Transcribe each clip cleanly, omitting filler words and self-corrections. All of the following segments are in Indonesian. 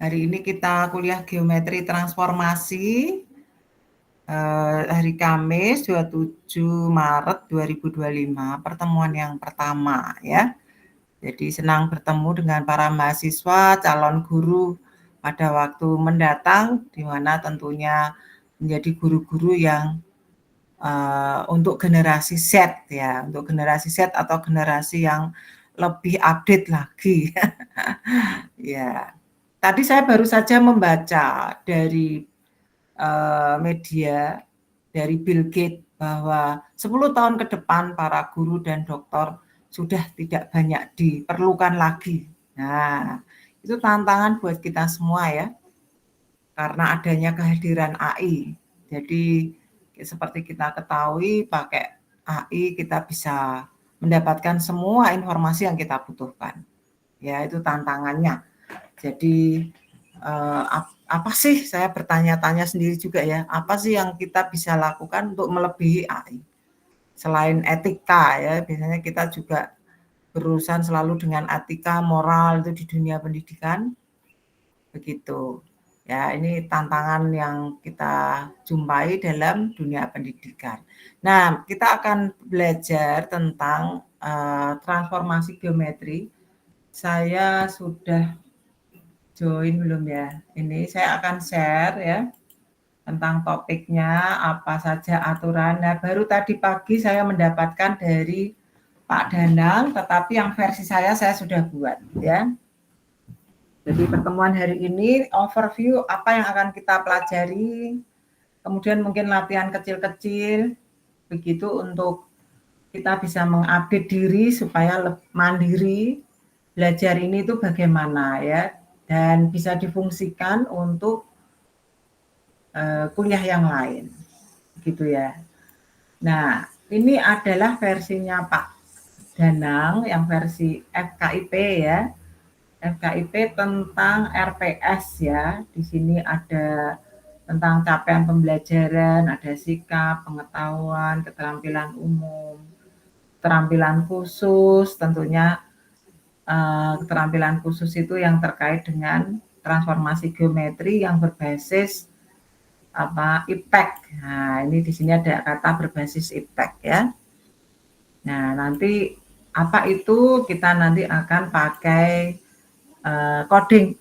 Hari ini kita kuliah geometri transformasi, hari Kamis 27 Maret 2025, pertemuan yang pertama ya. Jadi senang bertemu dengan para mahasiswa, calon guru pada waktu mendatang, di mana tentunya menjadi guru-guru yang untuk generasi Z ya, untuk generasi Z atau generasi yang lebih update lagi. Ya, tadi saya baru saja membaca dari media dari Bill Gates bahwa 10 tahun ke depan para guru dan dokter sudah tidak banyak diperlukan lagi. Nah, itu tantangan buat kita semua ya, karena adanya kehadiran AI. Jadi seperti kita ketahui pakai AI kita bisa mendapatkan semua informasi yang kita butuhkan. Ya, itu tantangannya. Jadi apa sih, saya bertanya-tanya sendiri juga ya, apa sih yang kita bisa lakukan untuk melebihi AI? Selain etika ya, biasanya kita juga berurusan selalu dengan etika, moral itu di dunia pendidikan, begitu. Ya, ini tantangan yang kita jumpai dalam dunia pendidikan. Nah, kita akan belajar tentang transformasi geometri. Saya sudah join belum ya? Ini saya akan share ya tentang topiknya, apa saja aturan. Nah, baru tadi pagi saya mendapatkan dari Pak Danang, tetapi yang versi saya sudah buat ya. Jadi pertemuan hari ini overview apa yang akan kita pelajari, kemudian mungkin latihan kecil-kecil, begitu untuk kita bisa mengupdate diri supaya mandiri. Belajar ini itu bagaimana ya, dan bisa difungsikan untuk kuliah yang lain, gitu ya. Nah, ini adalah versinya Pak Danang yang versi FKIP ya. FKIP tentang RPS ya. Di sini ada tentang capaian pembelajaran, ada sikap, pengetahuan, keterampilan umum, keterampilan khusus, tentunya keterampilan khusus itu yang terkait dengan transformasi geometri yang berbasis IPEC. Nah, ini di sini ada kata berbasis IPEC ya. Nah, nanti apa itu kita nanti akan pakai coding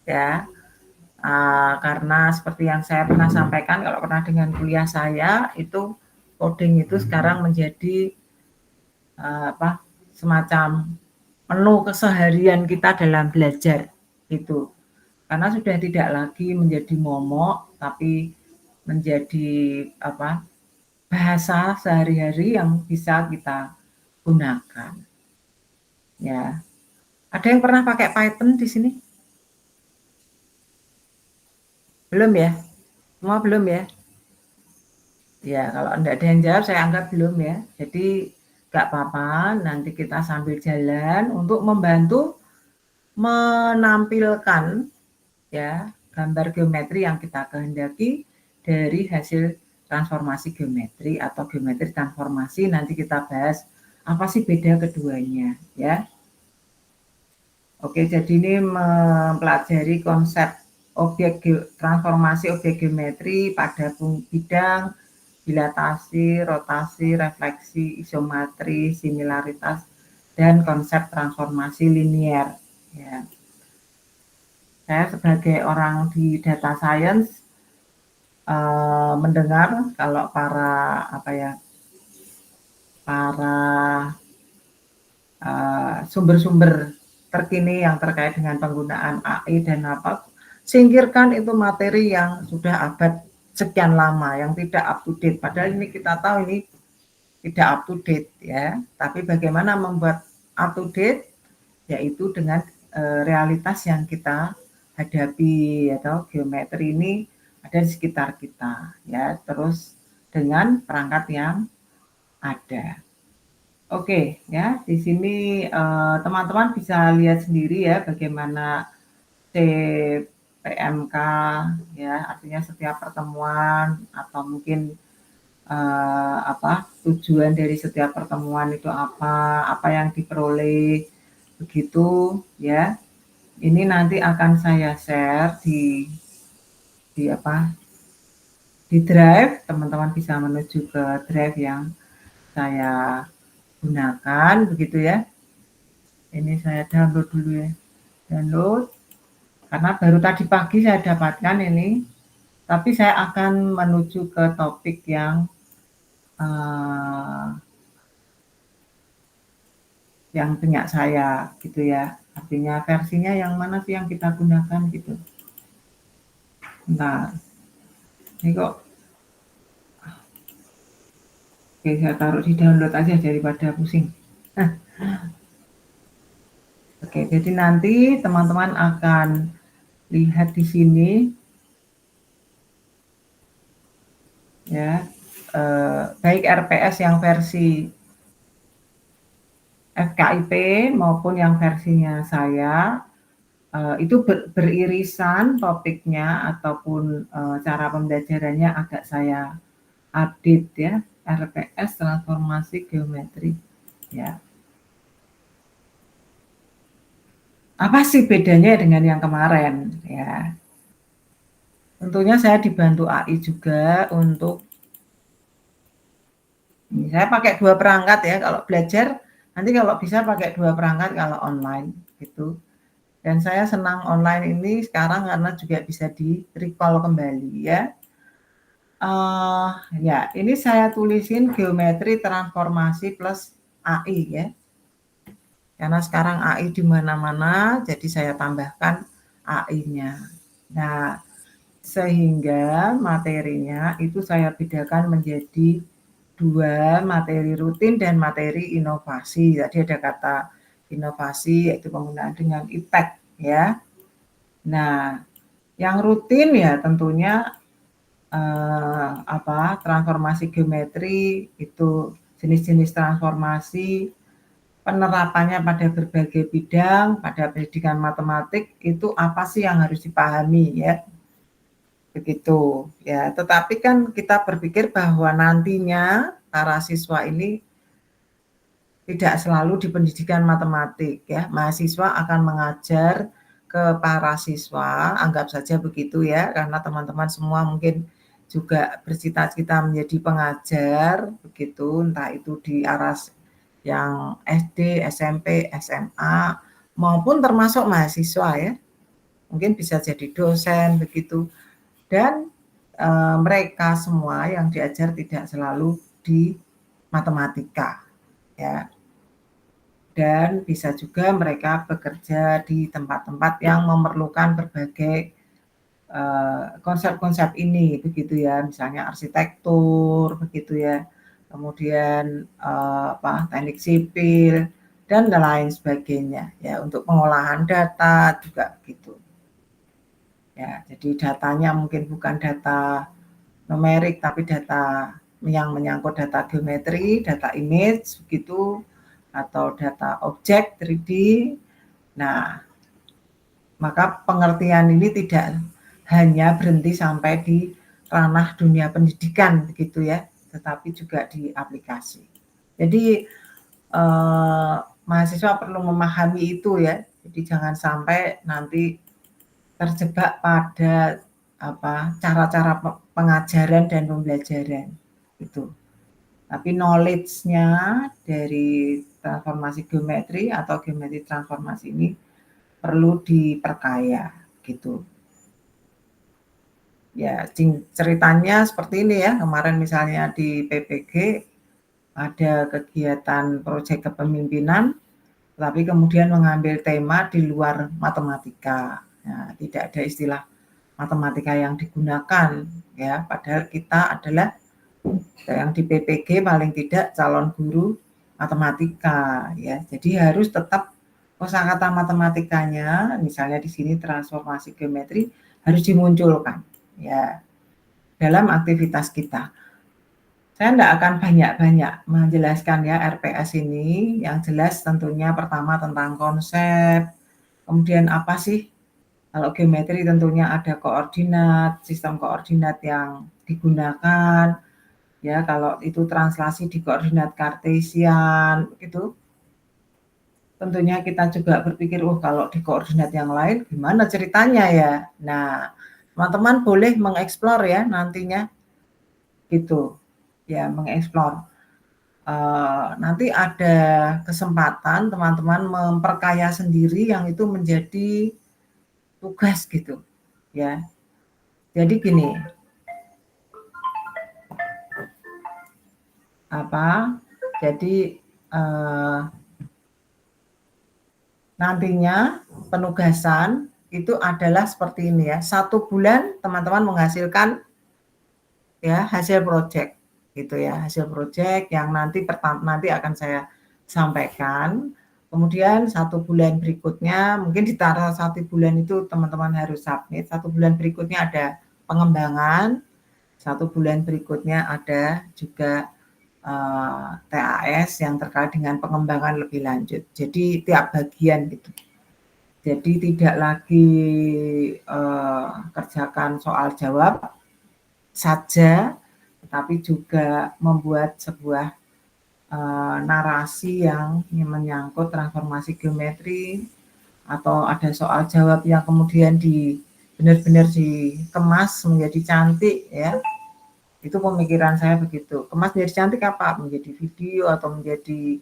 ya. Karena seperti yang saya pernah sampaikan, kalau pernah dengan kuliah saya itu coding itu sekarang menjadi semacam menu keseharian kita dalam belajar itu. Karena sudah tidak lagi menjadi momok, tapi menjadi bahasa sehari-hari yang bisa kita gunakan. Ya, ada yang pernah pakai Python di sini? Belum ya? Semua belum ya? Ya, kalau enggak ada yang jawab, saya anggap belum ya. Jadi nggak apa-apa, nanti kita sambil jalan untuk membantu menampilkan ya gambar geometri yang kita kehendaki dari hasil transformasi geometri atau geometri transformasi. Nanti kita bahas apa sih beda keduanya ya. Oke, jadi ini mempelajari konsep transformasi objek geometri pada bidang dilatasi, rotasi, refleksi, isometri, similaritas, dan konsep transformasi linier. Ya. Saya sebagai orang di data science mendengar kalau para sumber-sumber terkini yang terkait dengan penggunaan AI dan singkirkan itu materi yang sudah abad sekian lama yang tidak up to date. Padahal ini kita tahu ini tidak up to date ya. Tapi bagaimana membuat up to date, yaitu dengan realitas yang kita hadapi atau geometri ini ada di sekitar kita ya. Terus dengan perangkat yang ada. Oke ya, di sini teman-teman bisa lihat sendiri ya bagaimana CPMK ya, artinya setiap pertemuan atau mungkin tujuan dari setiap pertemuan itu apa yang diperoleh begitu ya. Ini nanti akan saya share di apa, di drive, teman-teman bisa menuju ke drive yang saya gunakan, begitu ya. Ini saya download dulu ya, download, karena baru tadi pagi saya dapatkan ini, tapi saya akan menuju ke topik yang punya saya, gitu ya. Artinya versinya yang mana sih yang kita gunakan, gitu. Nah, ini kok, oke, saya taruh di download aja daripada pusing. Oke, jadi nanti teman-teman akan lihat di sini ya, baik RPS yang versi FKIP maupun yang versinya saya, itu beririsan topiknya ataupun cara pembelajarannya agak saya update ya, RPS transformasi geometri ya. Apa sih bedanya dengan yang kemarin ya? Tentunya saya dibantu AI juga untuk saya pakai 2 perangkat ya kalau belajar, nanti kalau bisa pakai 2 perangkat kalau online gitu. Dan saya senang online ini sekarang karena juga bisa di-recall kembali ya. Ya ini saya tulisin geometri transformasi plus AI ya. Karena sekarang AI di mana-mana, jadi saya tambahkan AI-nya. Nah, sehingga materinya itu saya bedakan menjadi 2 materi rutin dan materi inovasi. Tadi ada kata inovasi yaitu penggunaan dengan impact ya. Nah, yang rutin ya tentunya transformasi geometri itu jenis-jenis transformasi, penerapannya pada berbagai bidang, pada pendidikan matematik itu apa sih yang harus dipahami ya. Begitu ya, tetapi kan kita berpikir bahwa nantinya para siswa ini tidak selalu di pendidikan matematik ya. Mahasiswa akan mengajar ke para siswa, anggap saja begitu ya, karena teman-teman semua mungkin juga bercita-cita menjadi pengajar begitu, entah itu di arah yang SD, SMP, SMA maupun termasuk mahasiswa ya. Mungkin bisa jadi dosen begitu. Dan mereka semua yang diajar tidak selalu di matematika ya. Dan bisa juga mereka bekerja di tempat-tempat yang memerlukan berbagai konsep-konsep ini begitu ya, misalnya arsitektur begitu ya, kemudian teknik sipil dan lain sebagainya ya, untuk pengolahan data juga gitu. Ya, jadi datanya mungkin bukan data numerik tapi data yang menyangkut data geometri, data image begitu, atau data objek 3D. Nah, maka pengertian ini tidak hanya berhenti sampai di ranah dunia pendidikan begitu ya, tetapi juga di aplikasi. Jadi mahasiswa perlu memahami itu ya. Jadi jangan sampai nanti terjebak pada cara-cara pengajaran dan pembelajaran itu. Tapi knowledge-nya dari transformasi geometri atau geometri transformasi ini perlu diperkaya gitu. Ya, ceritanya seperti ini ya, kemarin misalnya di PPG ada kegiatan proyek kepemimpinan, tapi kemudian mengambil tema di luar matematika. Nah, tidak ada istilah matematika yang digunakan ya, padahal kita adalah yang di PPG paling tidak calon guru matematika ya. Jadi harus tetap kosakata matematikanya, misalnya di sini transformasi geometri harus dimunculkan ya dalam aktivitas kita. Saya tidak akan banyak-banyak menjelaskan ya RPS ini, yang jelas tentunya pertama tentang konsep, kemudian apa sih, kalau geometri tentunya ada koordinat, sistem koordinat yang digunakan, ya kalau itu translasi di koordinat kartesian, gitu. tentunya kita juga berpikir, "Oh, kalau di koordinat yang lain gimana ceritanya ya?" Nah, teman-teman boleh mengeksplor ya nantinya, gitu. Ya, mengeksplor. Nanti ada kesempatan teman-teman memperkaya sendiri yang itu menjadi tugas gitu, ya. Jadi gini, jadi, nantinya penugasan itu adalah seperti ini ya, 1 bulan teman-teman menghasilkan ya hasil project gitu ya, hasil project yang nanti akan saya sampaikan. Kemudian 1 bulan berikutnya mungkin di antara 1 bulan itu teman-teman harus submit, 1 bulan berikutnya ada pengembangan, 1 bulan berikutnya ada juga TAS yang terkait dengan pengembangan lebih lanjut. Jadi tiap bagian gitu. Jadi tidak lagi kerjakan soal jawab saja, tetapi juga membuat sebuah narasi yang menyangkut transformasi geometri atau ada soal jawab yang kemudian benar-benar dikemas menjadi cantik ya. Itu pemikiran saya begitu. Kemas menjadi cantik apa? Menjadi video atau menjadi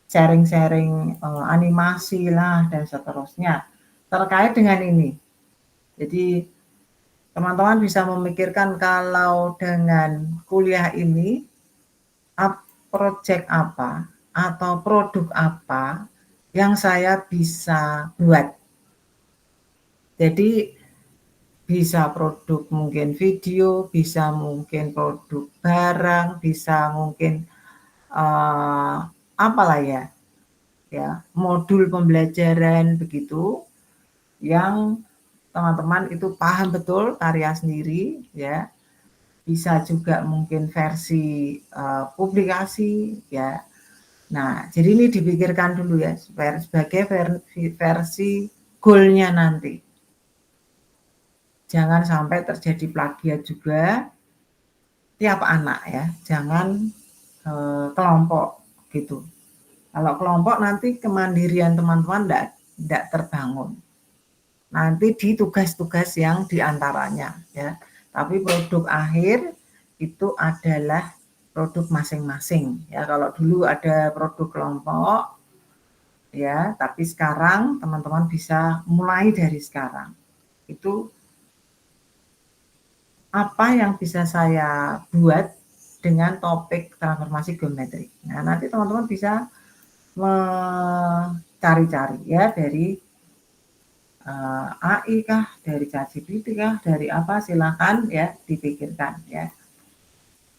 sharing-sharing animasi lah dan seterusnya terkait dengan ini. Jadi teman-teman bisa memikirkan kalau dengan kuliah ini project apa atau produk apa yang saya bisa buat. Jadi bisa produk mungkin video, bisa mungkin produk barang, bisa mungkin apalah ya modul pembelajaran begitu yang teman-teman itu paham betul karya sendiri ya. Bisa juga mungkin versi publikasi ya. Nah, jadi ini dipikirkan dulu ya sebagai versi goalnya nanti. Jangan sampai terjadi plagiat juga tiap anak ya, jangan kelompok gitu. Kalau kelompok nanti kemandirian teman-teman tidak terbangun. Nanti di tugas-tugas yang diantaranya ya. Tapi produk akhir itu adalah produk masing-masing ya. Kalau dulu ada produk kelompok ya, tapi sekarang teman-teman bisa mulai dari sekarang. Itu apa yang bisa saya buat dengan topik transformasi geometri. Nah, nanti teman-teman bisa mencari-cari ya dari AI kah, dari ChatGPT kah, dari apa silakan ya dipikirkan ya.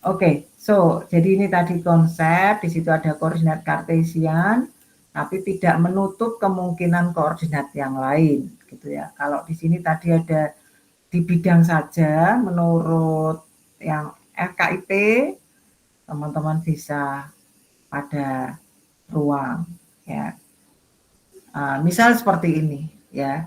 Oke, so jadi ini tadi konsep, di situ ada koordinat kartesian, tapi tidak menutup kemungkinan koordinat yang lain gitu ya. Kalau di sini tadi ada di bidang saja menurut yang FKIP, teman-teman bisa pada ruang ya. Misal seperti ini ya.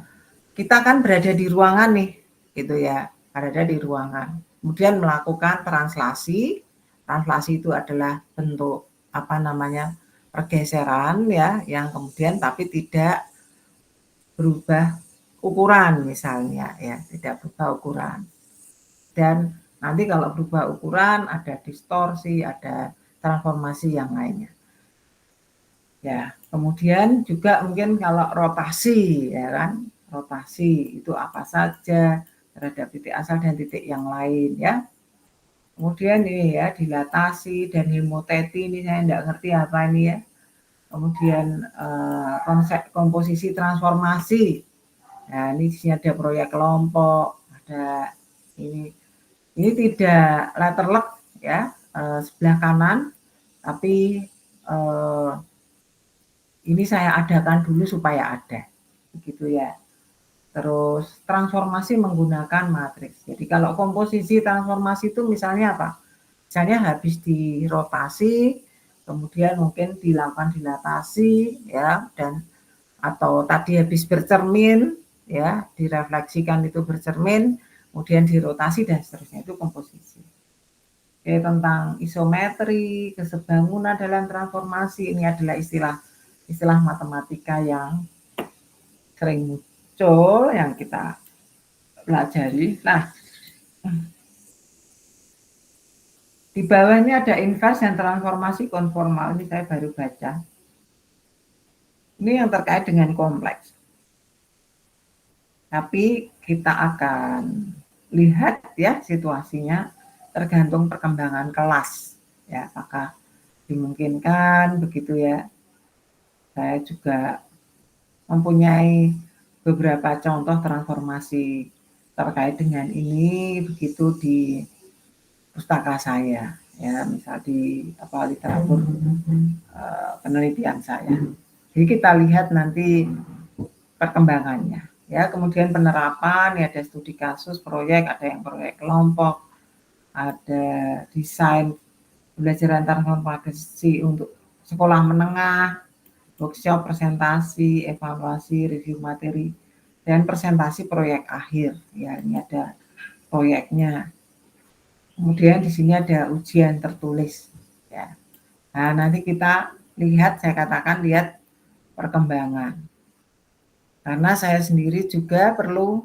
Kita kan berada di ruangan nih, gitu ya, berada di ruangan. Kemudian melakukan translasi. Translasi itu adalah bentuk apa namanya pergeseran ya, yang kemudian tapi tidak berubah ukuran misalnya ya, tidak berubah ukuran. Dan nanti kalau berubah ukuran ada distorsi, ada transformasi yang lainnya. Ya, kemudian juga mungkin kalau rotasi ya kan, rotasi itu apa saja terhadap titik asal dan titik yang lain ya. Kemudian ini ya dilatasi dan hemoteti ini saya tidak ngerti apa ini ya. Kemudian konsep komposisi transformasi. Nah, ini di sini ada proyek kelompok, ada ini tidak letterlock ya, sebelah kanan tapi ini saya adakan dulu supaya ada, begitu ya. Terus transformasi menggunakan matriks. Jadi kalau komposisi transformasi itu misalnya apa? Misalnya habis dirotasi, kemudian mungkin dilakukan dilatasi, ya, dan atau tadi habis bercermin, ya, direfleksikan itu bercermin, kemudian dirotasi dan seterusnya itu komposisi. Oke, tentang isometri, kesebangunan dalam transformasi ini adalah istilah istilah matematika yang sering muncul yang kita pelajari. Nah, di bawahnya ada inverse dan transformasi konformal. Ini saya baru baca. Ini yang terkait dengan kompleks. Tapi kita akan lihat ya situasinya tergantung perkembangan kelas. Ya, apakah dimungkinkan begitu ya. Saya juga mempunyai beberapa contoh transformasi terkait dengan ini begitu di pustaka saya ya, misal di literatur penelitian saya. Jadi kita lihat nanti perkembangannya ya. Kemudian penerapan ya, ada studi kasus, proyek, ada yang proyek kelompok, ada desain pembelajaran transformasi untuk sekolah menengah, workshop, presentasi, evaluasi, review materi, dan presentasi proyek akhir. Ya, ini ada proyeknya. Kemudian di sini ada ujian tertulis. Ya. Nah, nanti kita lihat, saya katakan lihat perkembangan. Karena saya sendiri juga perlu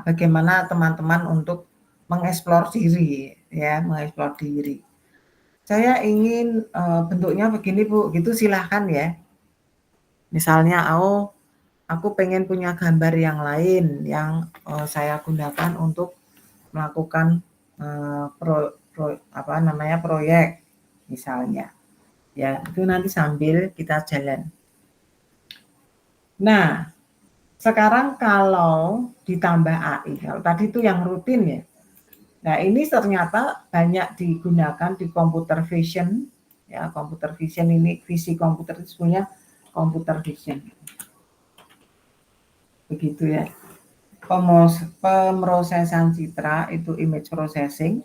bagaimana teman-teman untuk mengeksplor diri, ya, mengeksplor diri. Saya ingin bentuknya begini Bu, gitu silahkan ya. Misalnya, aku pengen punya gambar yang lain yang saya gunakan untuk melakukan proyek misalnya. Ya, itu nanti sambil kita jalan. Nah, sekarang kalau ditambah AI, kalau tadi itu yang rutin ya. Nah, ini ternyata banyak digunakan di computer vision. Ya, computer vision ini, visi komputer itu sebenarnya computer vision. Begitu ya. Pemrosesan citra itu image processing.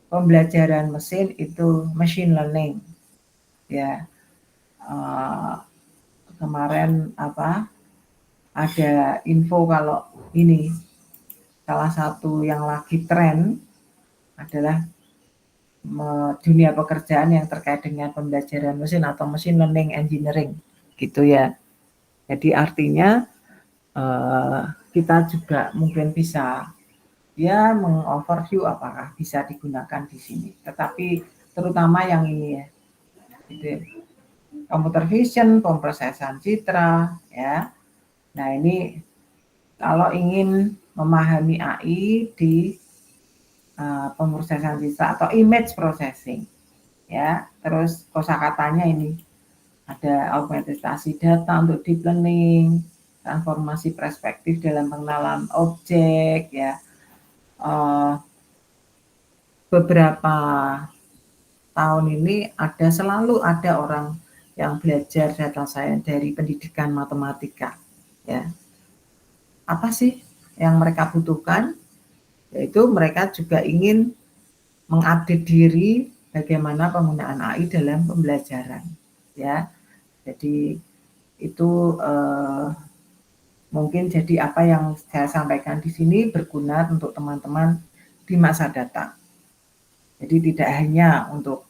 Pembelajaran mesin itu machine learning. Ya. Kemarin ada info kalau ini salah satu yang lagi tren adalah dunia pekerjaan yang terkait dengan pembelajaran mesin atau machine learning engineering gitu ya. Jadi artinya kita juga mungkin bisa ya mengoverview apakah bisa digunakan di sini. Tetapi terutama yang ini ya, gitu ya. Computer vision, pemrosesan citra ya. Nah, ini kalau ingin memahami AI di pemrosesan citra atau image processing ya, terus kosakatanya ini ada augmentasi data untuk deep learning, transformasi perspektif dalam pengenalan objek ya. Beberapa tahun ini selalu ada orang yang belajar data science dari pendidikan matematika ya. Apa sih yang mereka butuhkan? Yaitu mereka juga ingin mengupdate diri bagaimana penggunaan AI dalam pembelajaran ya. Jadi itu mungkin jadi apa yang saya sampaikan di sini berguna untuk teman-teman di masa datang. Jadi tidak hanya untuk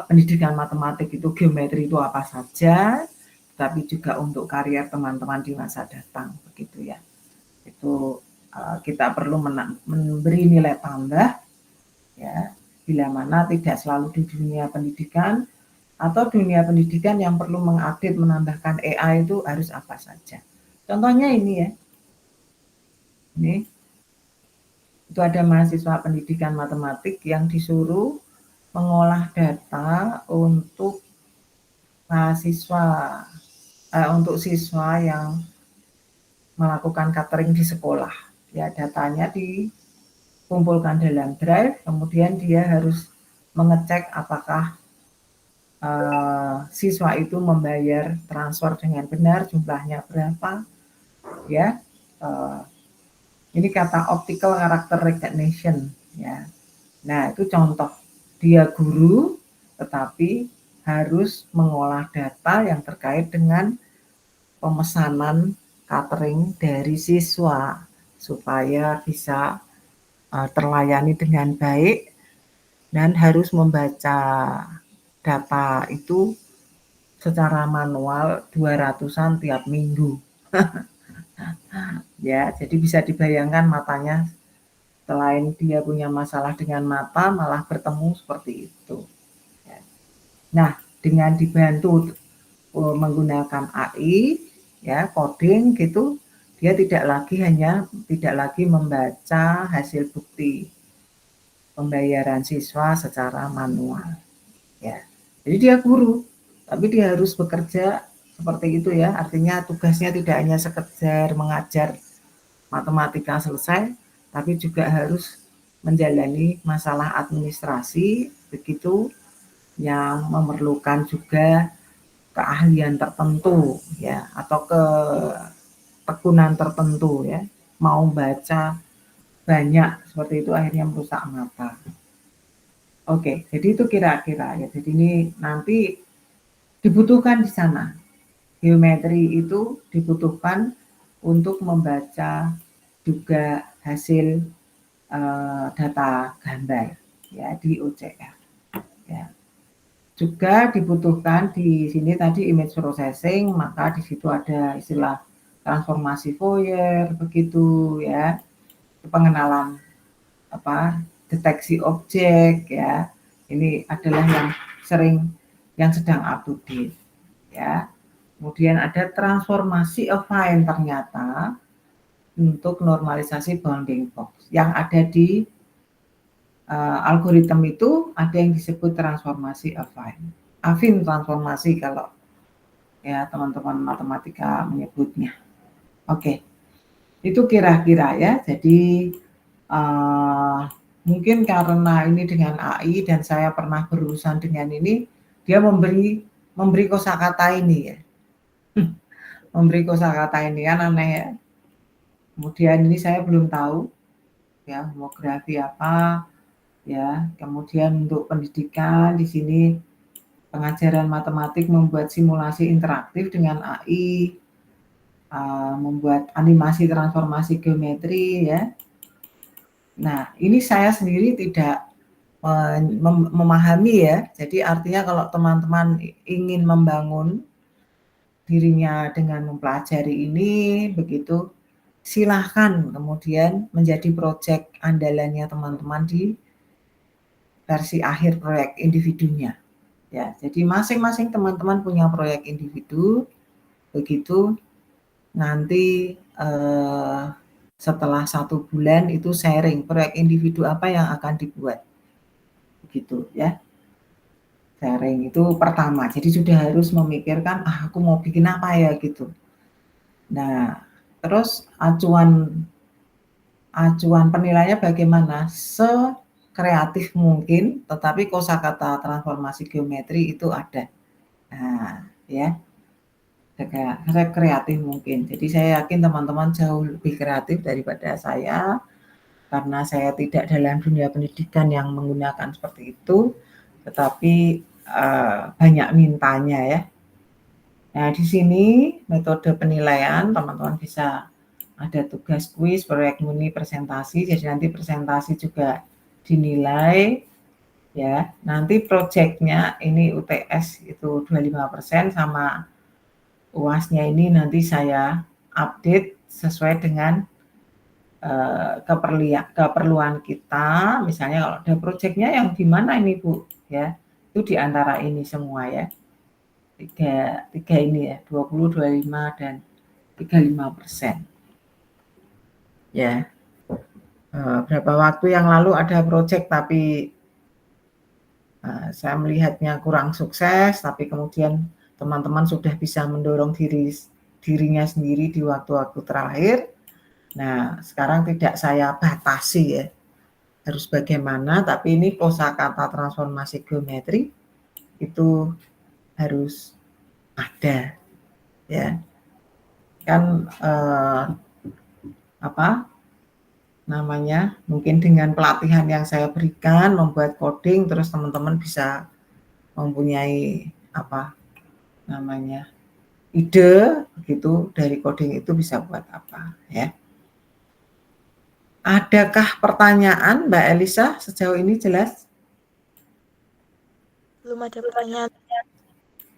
pendidikan matematik itu, geometri itu apa saja, tapi juga untuk karier teman-teman di masa datang begitu ya. Itu kita perlu memberi nilai tambah ya, bila mana tidak selalu di dunia pendidikan atau dunia pendidikan yang perlu mengupdate menambahkan AI itu harus apa saja. Contohnya ini ya. Ini itu ada mahasiswa pendidikan matematik yang disuruh mengolah data untuk untuk siswa yang melakukan catering di sekolah. Ya, datanya dikumpulkan dalam drive, kemudian dia harus mengecek apakah siswa itu membayar transfer dengan benar, jumlahnya berapa, ya. Ini kata optical character recognition, ya. Nah, itu contoh dia guru, tetapi harus mengolah data yang terkait dengan pemesanan catering dari siswa supaya bisa terlayani dengan baik dan harus membaca data itu secara manual 200-an tiap minggu. Ya, jadi bisa dibayangkan matanya selain dia punya masalah dengan mata malah bertemu seperti itu. Nah, dengan dibantu menggunakan AI, ya coding gitu, dia tidak lagi membaca hasil bukti pembayaran siswa secara manual. Ya, jadi dia guru, tapi dia harus bekerja seperti itu ya. Artinya tugasnya tidak hanya sekedar mengajar matematika selesai, tapi juga harus menjalani masalah administrasi begitu yang memerlukan juga keahlian tertentu ya atau ketekunan tertentu ya. Mau baca banyak seperti itu akhirnya merusak mata. Oke, jadi itu kira-kira ya. Jadi ini nanti dibutuhkan di sana. Geometri itu dibutuhkan untuk membaca juga hasil data gambar ya di OCR. Ya. Juga dibutuhkan di sini tadi image processing, maka di situ ada istilah transformasi Fourier begitu ya. Pengenalan deteksi objek ya. Ini adalah yang sedang up to date ya. Kemudian ada transformasi affine ternyata untuk normalisasi bounding box yang ada di algoritma itu ada yang disebut transformasi affine transformasi kalau ya teman-teman matematika menyebutnya. Oke, itu kira-kira ya. Jadi mungkin karena ini dengan AI dan saya pernah berurusan dengan ini, dia memberi kosakata ini ya. Memberi kosakata ini kan aneh ya. Kemudian ini saya belum tahu ya homografi apa ya. Kemudian untuk pendidikan di sini pengajaran matematik membuat simulasi interaktif dengan AI, membuat animasi transformasi geometri ya. Nah, ini saya sendiri tidak memahami ya. Jadi artinya kalau teman-teman ingin membangun dirinya dengan mempelajari ini begitu, silahkan kemudian menjadi proyek andalannya teman-teman di versi akhir proyek individunya. Ya, jadi masing-masing teman-teman punya proyek individu, begitu nanti setelah 1 bulan itu sharing proyek individu apa yang akan dibuat, begitu ya. Sharing itu pertama, jadi sudah harus memikirkan, aku mau bikin apa ya gitu. Nah, terus acuan penilaiannya bagaimana? Sekreatif mungkin, tetapi kosakata transformasi geometri itu ada. Nah, ya, sekreatif mungkin. Jadi saya yakin teman-teman jauh lebih kreatif daripada saya, karena saya tidak dalam dunia pendidikan yang menggunakan seperti itu, tetapi banyak mintanya ya. Nah, di sini metode penilaian teman-teman bisa ada tugas kuis, proyek mini, presentasi. Jadi nanti presentasi juga dinilai ya. Nanti proyeknya ini UTS itu 25% sama UASnya ini nanti saya update sesuai dengan keperluan kita. Misalnya kalau ada proyeknya yang di mana ini Bu ya, itu di antara ini semua ya. Tiga ini ya, 20, 25 dan 35%. Ya. Berapa waktu yang lalu ada proyek tapi saya melihatnya kurang sukses, tapi kemudian teman-teman sudah bisa mendorong dirinya sendiri di waktu-waktu terakhir. Nah, sekarang tidak saya batasi ya, harus bagaimana, tapi ini kosakata transformasi geometri itu harus ada ya. Kan mungkin dengan pelatihan yang saya berikan membuat coding, terus teman-teman bisa mempunyai ide begitu dari coding itu bisa buat apa ya. Adakah pertanyaan Mbak Elisa sejauh ini jelas? Belum ada pertanyaan.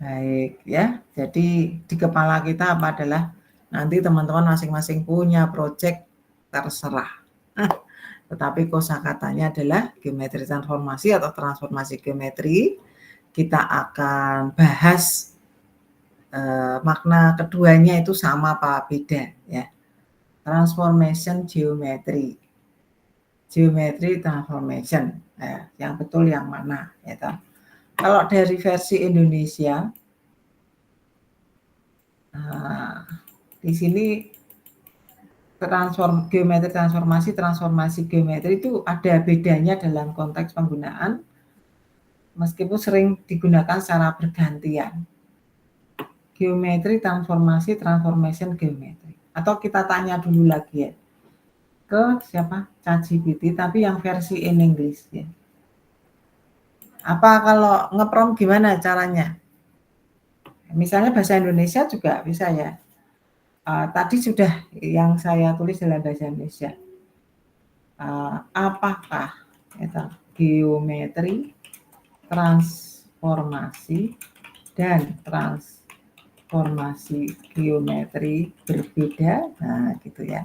Baik ya, jadi di kepala kita apa adalah nanti teman-teman masing-masing punya proyek terserah. Tetapi kosakatanya adalah geometri transformasi atau transformasi geometri. Kita akan bahas makna keduanya itu sama apa beda ya. Transformation geometry. Geometry transformation. Yang betul yang mana ya. Kalau dari versi Indonesia di sini geometri transformasi geometri itu ada bedanya dalam konteks penggunaan meskipun sering digunakan secara bergantian. Geometri transformasi transformation geometri. Atau kita tanya dulu lagi ya ke siapa? ChatGPT tapi yang versi in English ya. Apa kalau ngeprom gimana caranya? Misalnya bahasa Indonesia juga bisa ya. Tadi sudah yang saya tulis dalam bahasa Indonesia. Apakah itu geometri transformasi dan transformasi geometri berbeda? Nah, gitu ya.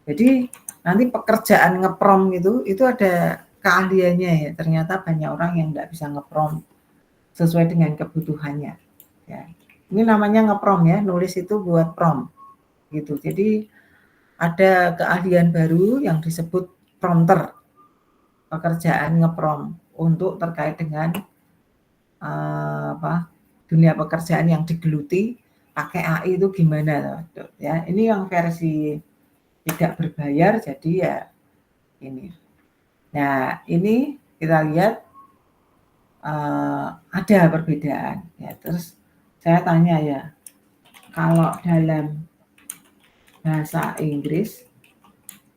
Jadi nanti pekerjaan ngeprom itu ada keahliannya ya. Ternyata banyak orang yang nggak bisa ngeprom sesuai dengan kebutuhannya. Ya. Ini namanya ngeprom ya, nulis itu buat prom gitu. Jadi ada keahlian baru yang disebut prompter, pekerjaan ngeprom untuk terkait dengan dunia pekerjaan yang digeluti pakai AI itu gimana ya. Ini yang versi tidak berbayar jadi ya ini. Nah ini kita lihat ada perbedaan ya. Terus saya tanya ya, kalau dalam bahasa Inggris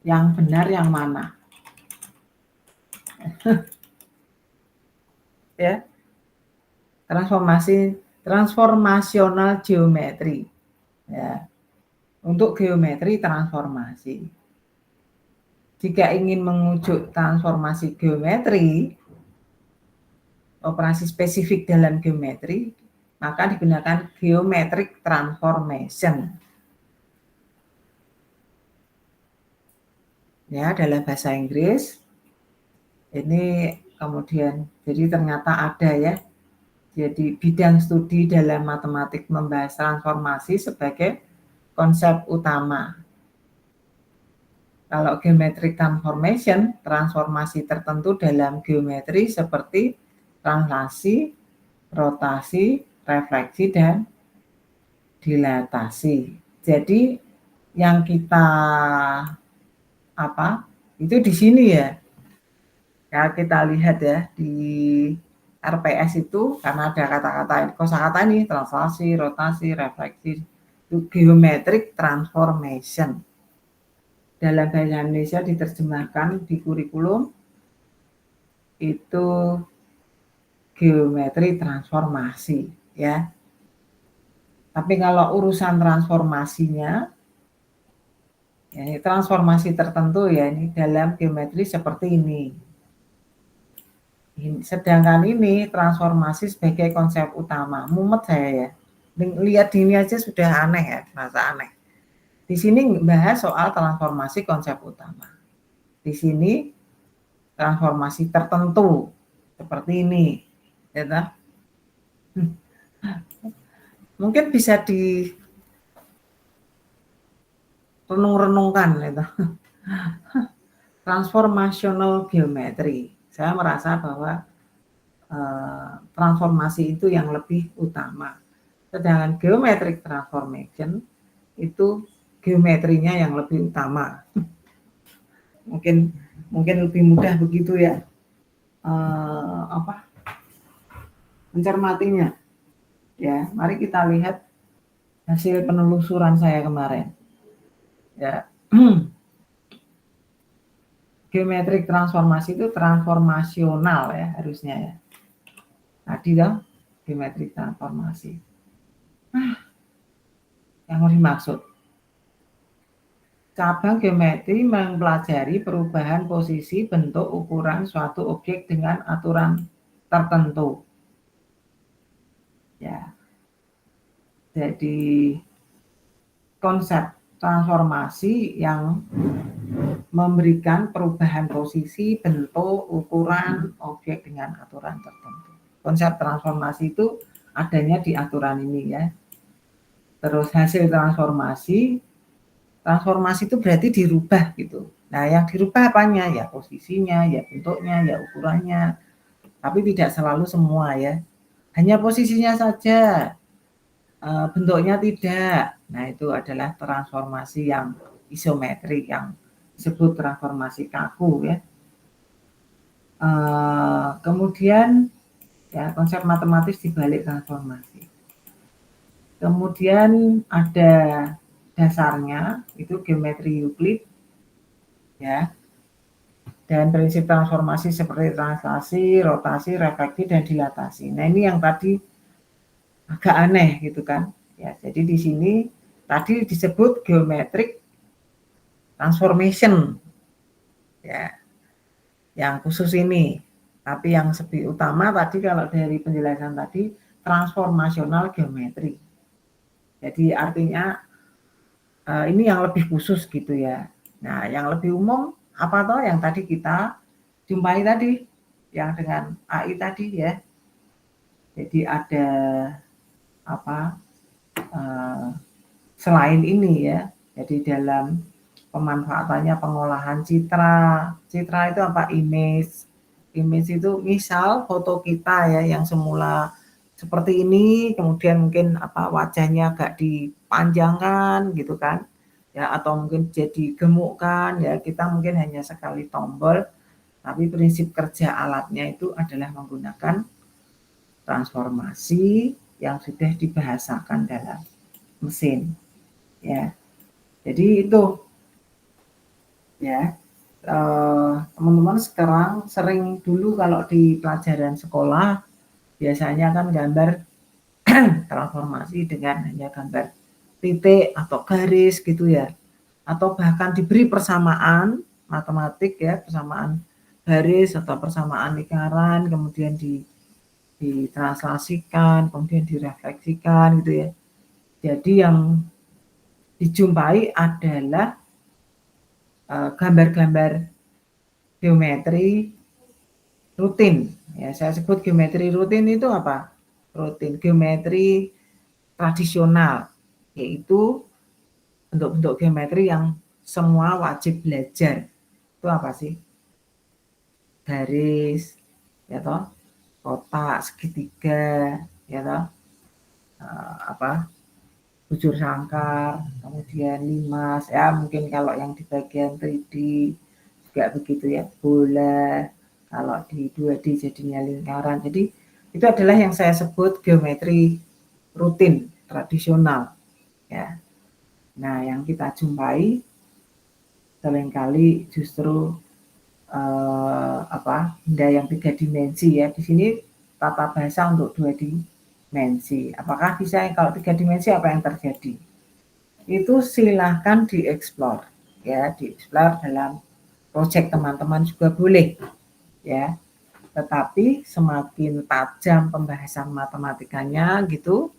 yang benar yang mana? Ya, transformasional geometri ya, untuk geometri transformasi. Jika ingin mengujuk transformasi geometri, operasi spesifik dalam geometri, maka digunakan geometric transformation. Ya, dalam bahasa Inggris ini kemudian jadi ternyata ada ya. Jadi bidang studi dalam matematik membahas transformasi sebagai konsep utama. Kalau geometric transformation, transformasi tertentu dalam geometri seperti translasi, rotasi, refleksi, dan dilatasi. Jadi yang kita itu di sini ya. Ya kita lihat ya di RPS itu karena ada kata-kata kosakata ini translasi, rotasi, refleksi, itu geometric transformation. Dalam bahasa Indonesia diterjemahkan di kurikulum itu geometri transformasi ya. Tapi kalau urusan transformasinya ya, ini transformasi tertentu ya ini dalam geometri seperti ini. Sedangkan ini transformasi sebagai konsep utama. Mumet saya ya. Lihat ini aja sudah aneh ya, merasa aneh. Di sini bahas soal transformasi konsep utama. Di sini transformasi tertentu seperti ini, ya. Mungkin bisa di renung-renungkan, ya. Transformational geometry. Saya merasa bahwa transformasi itu yang lebih utama. Sedangkan geometric transformation itu geometrinya yang lebih utama. Mungkin lebih mudah begitu ya. Mencermatinya. Ya, mari kita lihat hasil penelusuran saya kemarin. Ya. Geometrik transformasi itu transformasional ya harusnya ya. Tadi dong geometrik transformasi. Yang dimaksud cabang geometri mempelajari perubahan posisi, bentuk, ukuran suatu objek dengan aturan tertentu. Ya. Jadi konsep transformasi yang memberikan perubahan posisi, bentuk, ukuran objek dengan aturan tertentu. Konsep transformasi itu adanya di aturan ini ya. Terus hasil transformasi itu berarti dirubah gitu. Nah, yang dirubah apanya? Ya posisinya, ya bentuknya, ya ukurannya. Tapi tidak selalu semua ya. Hanya posisinya saja, bentuknya tidak. Nah, itu adalah transformasi yang isometrik, yang disebut transformasi kaku ya. Kemudian ya konsep matematis di balik transformasi. Kemudian ada dasarnya, itu geometri Euclid ya. Dan prinsip transformasi seperti translasi, rotasi, refleksi, dan dilatasi. Nah, ini yang tadi agak aneh gitu kan. Ya, jadi di sini tadi disebut geometric transformation. Ya. Yang khusus ini. Tapi yang lebih utama tadi kalau dari penjelasan tadi transformasional geometri. Jadi artinya ini yang lebih khusus gitu ya. Nah, yang lebih umum apa toh yang tadi kita jumpai tadi yang dengan AI tadi ya. Jadi ada apa selain ini ya. Jadi dalam pemanfaatannya pengolahan citra. Citra itu apa? Image. Image itu misal foto kita ya yang semula seperti ini, kemudian mungkin apa wajahnya agak dipanjangkan gitu kan. Ya, atau mungkin jadi gemuk kan ya, kita mungkin hanya sekali tombol, tapi prinsip kerja alatnya itu adalah menggunakan transformasi yang sudah dibahasakan dalam mesin ya. Jadi itu ya teman-teman sekarang sering dulu kalau di pelajaran sekolah biasanya kan gambar transformasi dengan hanya gambar titik atau garis gitu ya, atau bahkan diberi persamaan matematik ya, persamaan garis atau persamaan lingkaran, kemudian ditranslasikan, kemudian direfleksikan gitu ya. Jadi yang dijumpai adalah gambar-gambar geometri rutin. Ya, saya sebut geometri rutin itu apa? Rutin geometri tradisional, yaitu bentuk-bentuk geometri yang semua wajib belajar. Itu apa sih? Garis, ya toh, kotak, segitiga, ya toh, apa? Bujur sangkar, kemudian limas, ya mungkin kalau yang di bagian 3D juga begitu ya, bola, kalau di 2D jadinya lingkaran. Jadi itu adalah yang saya sebut geometri rutin, tradisional. Ya. Nah, yang kita jumpai seringkali justru benda yang 3 dimensi ya. Di sini tata bahasa untuk 2 dimensi. Apakah bisa kalau 3 dimensi apa yang terjadi? Itu silahkan dieksplor ya, dieksplor dalam proyek teman-teman juga boleh ya. Tetapi semakin tajam pembahasan matematikanya gitu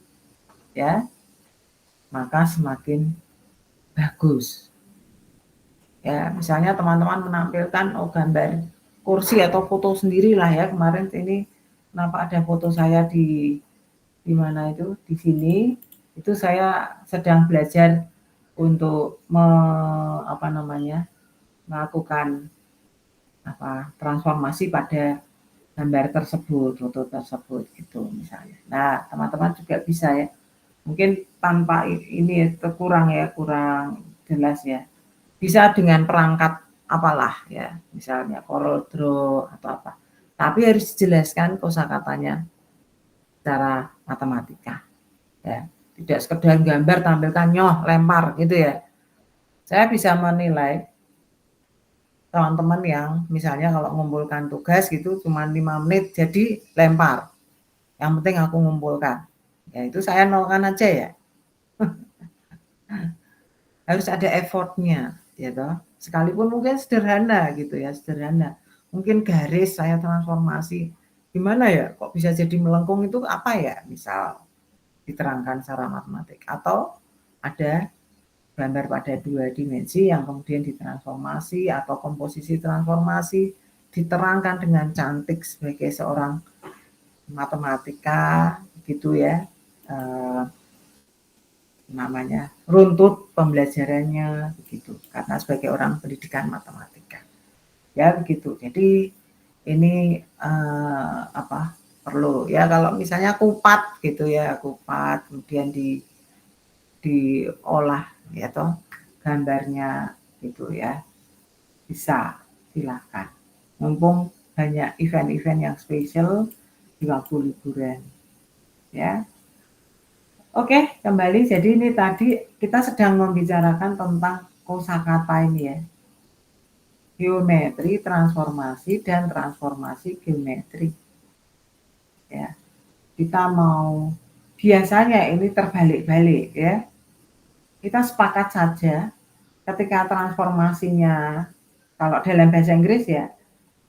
ya, maka semakin bagus. Ya, misalnya teman-teman menampilkan gambar kursi atau foto sendirilah ya. Kemarin ini kenapa ada foto saya di mana itu di sini itu saya sedang belajar untuk melakukan transformasi pada gambar tersebut, foto tersebut gitu misalnya. Nah, teman-teman juga bisa ya. Mungkin tanpa ini kurang jelas ya. Bisa dengan perangkat apalah ya, misalnya CorelDRAW atau apa. Tapi harus dijelaskan kosakatanya secara matematika ya. Tidak sekedar gambar tampilkan nyoh lempar gitu ya. Saya bisa menilai teman-teman yang misalnya kalau mengumpulkan tugas gitu cuma 5 menit jadi lempar. Yang penting aku ngumpulkan. Ya itu saya nolkan aja ya. Harus ada effortnya ya toh. Sekalipun mungkin sederhana gitu ya, sederhana. Mungkin garis saya transformasi. Gimana ya kok bisa jadi melengkung itu apa ya misal. diterangkan secara matematik, atau ada gambar pada 2 dimensi yang kemudian ditransformasi atau komposisi transformasi diterangkan dengan cantik sebagai seorang matematika gitu ya, namanya runtut pembelajarannya begitu, karena sebagai orang pendidikan matematika ya begitu. Jadi ini perlu ya, kalau misalnya kupat gitu ya, kupat kemudian diolah ya toh gambarnya gitu ya, bisa silakan, mumpung banyak event-event yang spesial di waktu liburan ya. Oke, kembali. Jadi ini tadi kita sedang membicarakan tentang kosakata ini ya. Geometri, transformasi, dan transformasi geometri. Ya. Kita mau, biasanya ini terbalik-balik ya. Kita sepakat saja ketika transformasinya, kalau dalam bahasa Inggris ya,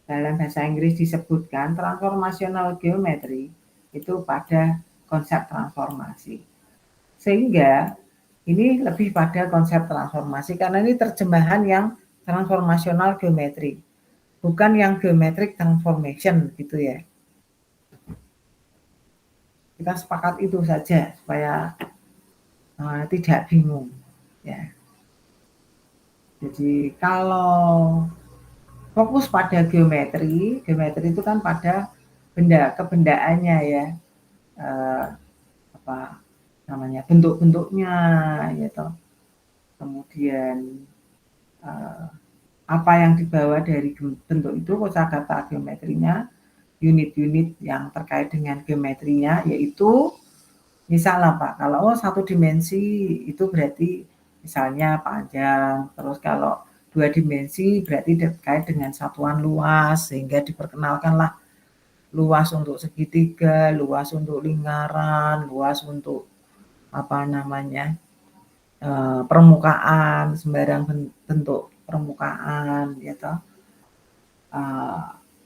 dalam bahasa Inggris disebutkan transformational geometry itu pada konsep transformasi. Sehingga ini lebih pada konsep transformasi karena ini terjemahan yang transformational geometry, bukan yang geometric transformation gitu ya. Kita sepakat itu saja supaya tidak bingung ya. Jadi kalau fokus pada geometri, geometri itu kan pada benda, kebendaannya ya, namanya bentuk-bentuknya gitu. Kemudian apa yang dibawa dari bentuk itu, kosakata geometrinya, unit-unit yang terkait dengan geometrinya, yaitu misalnya Pak, kalau satu dimensi itu berarti misalnya panjang, terus kalau 2 dimensi berarti terkait dengan satuan luas, sehingga diperkenalkanlah luas untuk segitiga, luas untuk lingkaran, luas untuk permukaan, sembarang bentuk permukaan gitu.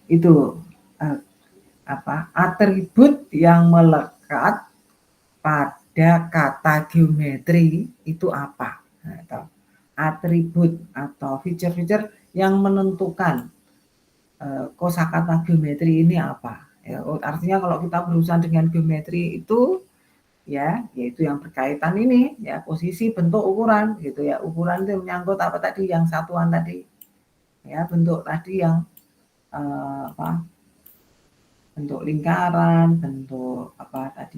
Itu atribut yang melekat pada kata geometri itu apa? Nah, atribut atau feature-feature yang menentukan kosakata geometri ini apa? Ya, artinya kalau kita berurusan dengan geometri itu ya, yaitu yang berkaitan ini ya, posisi, bentuk, ukuran gitu ya. Ukuran itu menyangkut apa tadi, yang satuan tadi ya, bentuk tadi yang bentuk lingkaran, bentuk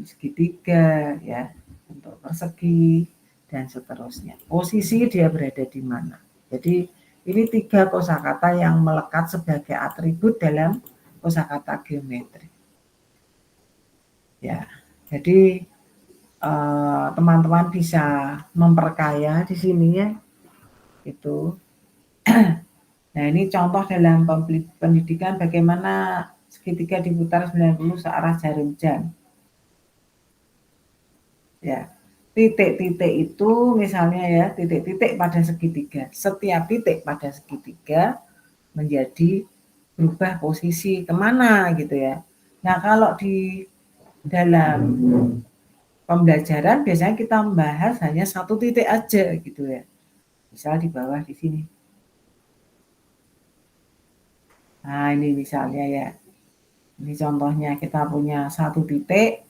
segitiga ya, bentuk persegi dan seterusnya. Posisi dia berada di mana. Jadi ini 3 kosakata yang melekat sebagai atribut dalam kosakata geometri. Ya, jadi teman-teman bisa memperkaya di sini ya, itu. Nah, ini contoh dalam pendidikan bagaimana segitiga diputar 90 searah jarum jam. Ya, titik-titik itu misalnya ya, titik-titik pada segitiga. Setiap titik pada segitiga menjadi berubah posisi kemana gitu ya. Nah, kalau di dalam pembelajaran biasanya kita membahas hanya satu titik aja gitu ya. Misal di bawah di sini. Nah, ini misalnya ya. Ini contohnya, kita punya satu titik.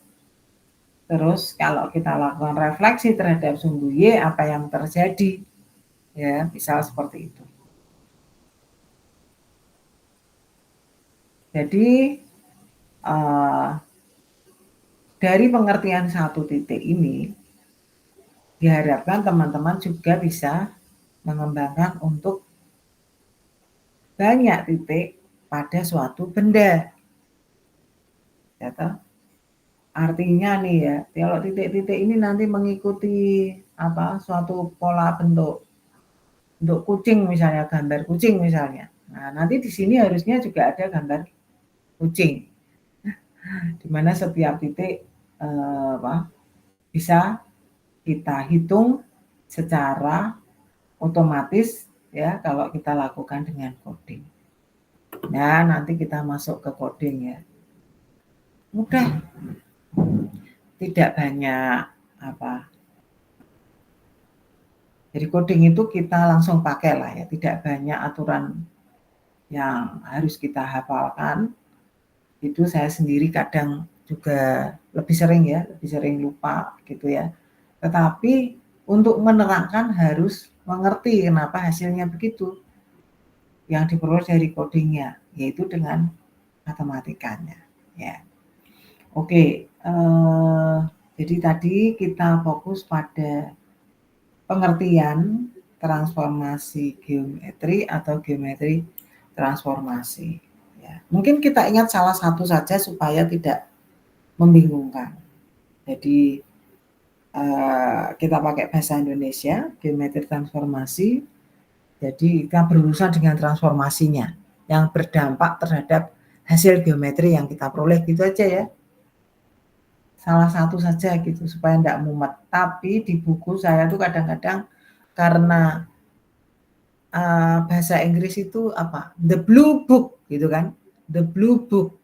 Terus kalau kita lakukan refleksi terhadap sumbu Y, apa yang terjadi? Ya, misal seperti itu. Jadi dari pengertian satu titik ini, diharapkan teman-teman juga bisa mengembangkan untuk banyak titik pada suatu benda. Ya, artinya nih ya, kalau titik-titik ini nanti mengikuti suatu pola bentuk kucing misalnya, gambar kucing misalnya. Nah, nanti di sini harusnya juga ada gambar kucing, di mana setiap titik bisa kita hitung secara otomatis ya, kalau kita lakukan dengan coding. Nah, nanti kita masuk ke coding ya. Mudah. tidak banyak apa. Jadi coding itu kita langsung pakai lah ya, tidak banyak aturan yang harus kita hafalkan. Itu saya sendiri kadang juga lebih sering lupa gitu ya. Tetapi untuk menerangkan harus mengerti kenapa hasilnya begitu. Yang diperoleh dari codingnya, yaitu dengan matematikanya. Ya, oke. Jadi tadi kita fokus pada pengertian transformasi geometri atau geometri transformasi. Ya, mungkin kita ingat salah satu saja supaya tidak membingungkan. Jadi kita pakai bahasa Indonesia, geometri transformasi. Jadi kita berurusan dengan transformasinya yang berdampak terhadap hasil geometri yang kita peroleh, gitu aja ya. Salah satu saja gitu supaya tidak mumet. Tapi di buku saya tuh kadang-kadang karena bahasa Inggris itu apa? The Blue Book gitu kan. The Blue Book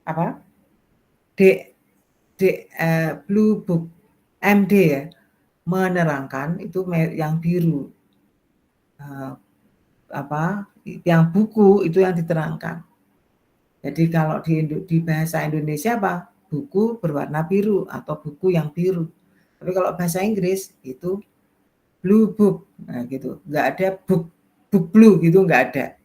apa? Blue Book MD ya. Menerangkan itu yang biru. Yang buku itu yang diterangkan. Jadi kalau di bahasa Indonesia apa? Buku berwarna biru atau buku yang biru. Tapi kalau bahasa Inggris itu blue book, nah gitu. Nggak ada book blue gitu, nggak ada.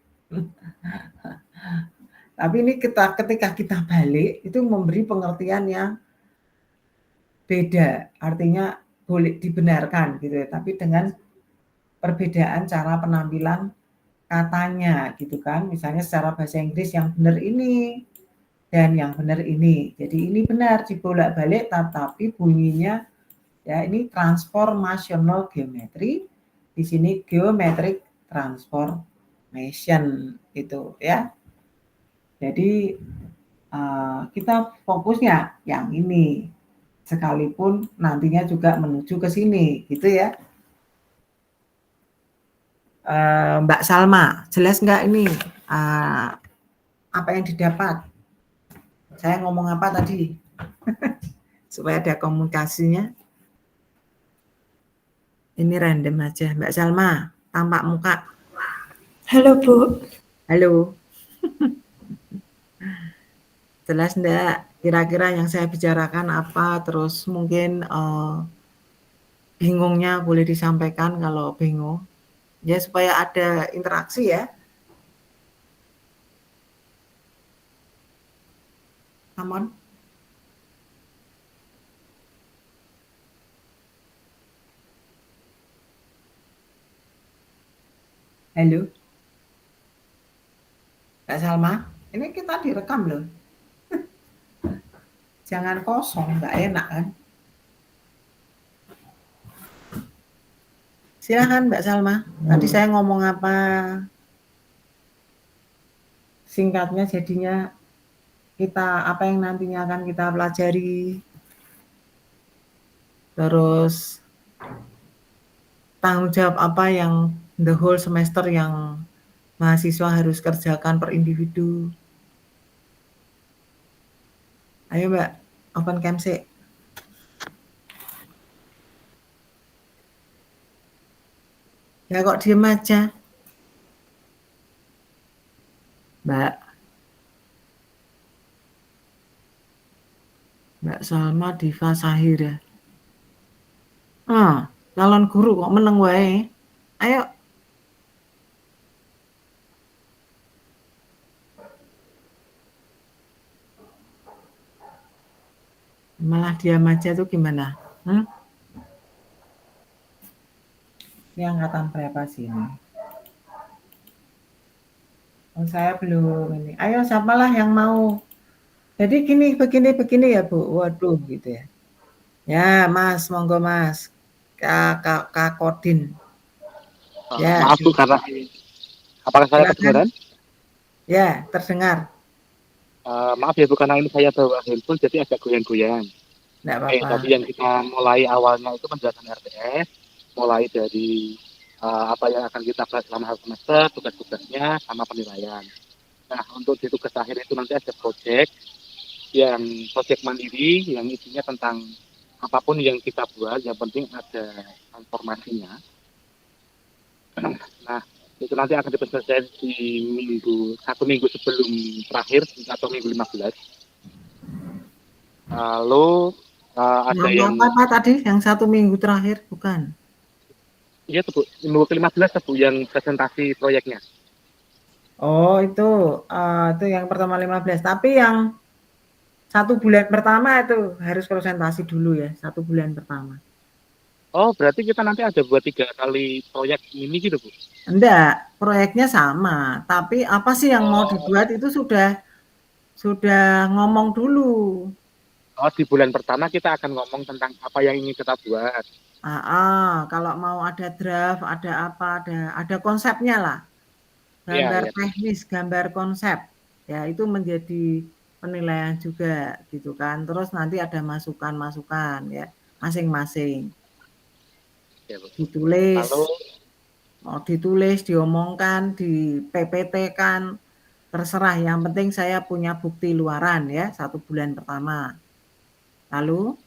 Tapi ini ketika kita balik itu memberi pengertian yang beda, artinya boleh dibenarkan gitu ya. Tapi dengan perbedaan cara penampilan katanya gitu kan. Misalnya secara bahasa Inggris yang benar ini dan yang benar ini. Jadi ini benar dibolak-balik tetapi bunyinya ya ini transformational geometry. Di sini geometric transformation gitu ya. Jadi kita fokusnya yang ini sekalipun nantinya juga menuju ke sini gitu ya. Mbak Salma, jelas nggak ini apa yang didapat? Saya ngomong apa tadi? Supaya ada komunikasinya. Ini random aja. Mbak Salma, tampak muka. Halo, Bu. Halo. Jelas enggak? Kira-kira yang saya bicarakan apa? Terus mungkin bingungnya boleh disampaikan kalau bingung. Ya supaya ada interaksi ya. Come on. Halo. Mbak Salma, ini kita direkam loh. Jangan kosong, nggak enak kan? Silahkan Mbak Salma, tadi saya ngomong apa? Singkatnya jadinya kita apa yang nantinya akan kita pelajari. Terus tanggung jawab apa yang the whole semester yang mahasiswa harus kerjakan per individu. Ayo Mbak, open cam sih. Ya kok diem aja. Mbak Salma Diva Sahira. Calon guru kok meneng wae. Ayo. Malah diam aja tuh gimana? Ini angkatan berapa sih ini? Oh, saya belum ini. Ayo siapalah yang mau. Jadi begini ya Bu. Waduh gitu ya. Ya Mas, monggo Mas. Kak Kodin. Ya, maaf Bu, karena apakah saya kedengaran? Ya, terdengar. Maaf ya Bu, karena ini saya bawa handphone jadi agak goyang-goyang. Nggak apa-apa. Tadi yang kita mulai awalnya itu penjelasan RTS, mulai dari apa yang akan kita bahas selama semester, tugas-tugasnya, sama penilaian. Nah, untuk di tugas akhir itu nanti ada project. yang proyek mandiri yang isinya tentang apapun yang kita buat, yang penting ada informasinya. Nah, itu nanti akan dipresentasikan di satu minggu sebelum terakhir atau minggu 15. Lalu ada yang apa tadi yang 1 minggu terakhir bukan? iya tuh Bu, minggu ke-15 tuh Bu yang presentasi proyeknya. Oh itu yang pertama 15. Tapi yang 1 bulan pertama itu harus presentasi dulu ya, 1 bulan pertama. Oh, berarti kita nanti ada buat 3 kali proyek ini gitu Bu? Enggak, proyeknya sama. Tapi apa sih yang mau dibuat itu sudah ngomong dulu. Oh, di bulan pertama kita akan ngomong tentang apa yang ingin kita buat. Kalau mau ada draft, ada apa, ada konsepnya lah. Gambar teknis, gambar konsep. Ya, itu menjadi penilaian juga gitu kan. Terus nanti ada masukan-masukan ya, masing-masing. Ya, Ditulis. lalu mau ditulis, diomongkan, di PPT-kan, terserah. Yang penting saya punya bukti luaran ya, 1 bulan pertama. Lalu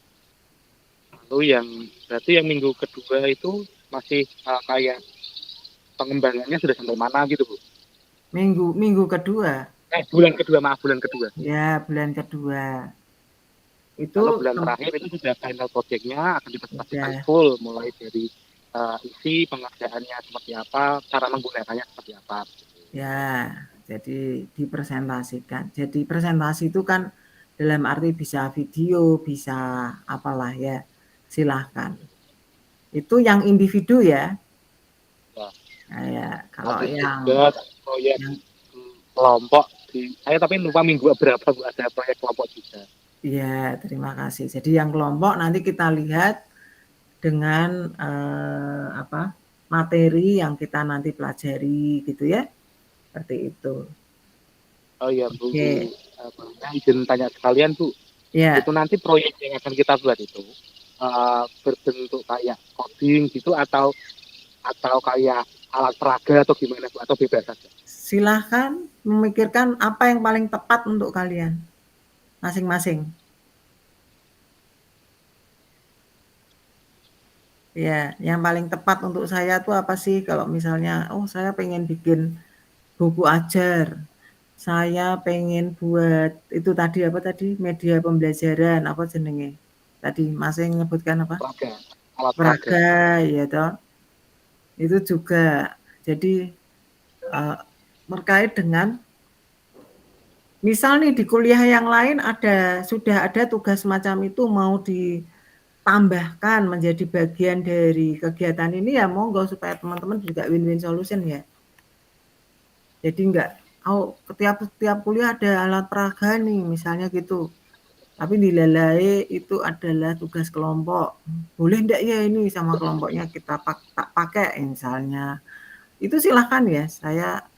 yang berarti yang minggu kedua itu masih kayak pengembangannya sudah sampai mana gitu Bu? Minggu kedua. Bulan kedua, maaf, bulan kedua. Ya, bulan kedua. Itu kalau bulan terakhir itu sudah final project-nya akan dipresentasikan full, mulai dari isi pengerjaannya seperti apa, cara menggunakannya seperti apa. Ya, jadi dipresentasikan. Jadi presentasi itu kan dalam arti bisa video, bisa apalah ya, silahkan. Itu yang individu ya. Nah, ya, kalau yang proyek kelompok saya tapi lupa minggu berapa Bu ada proyek kelompok juga. Iya, terima kasih. Jadi yang kelompok nanti kita lihat dengan materi yang kita nanti pelajari gitu ya. Seperti itu. Oh iya Bu, izin tanya sekalian Bu. Ya. Itu nanti proyek yang akan kita buat itu berbentuk kayak coding gitu atau kayak alat peraga atau gimana Bu, atau bebas saja? Silahkan memikirkan apa yang paling tepat untuk kalian masing-masing. Ya, yang paling tepat untuk saya tuh apa sih? Kalau misalnya, saya pengen bikin buku ajar, saya pengen buat itu tadi apa tadi media pembelajaran apa jenenge? Tadi Mas yang nyebutkan apa? Peraga, ya toh. Itu juga. Jadi terkait dengan misal nih di kuliah yang lain sudah ada tugas semacam itu mau ditambahkan menjadi bagian dari kegiatan ini ya monggo supaya teman-teman juga win-win solution ya. Jadi enggak tiap kuliah ada alat peraga nih misalnya gitu. Tapi dilalai itu adalah tugas kelompok. Boleh enggak ya ini sama kelompoknya kita pakai misalnya. Itu silahkan ya.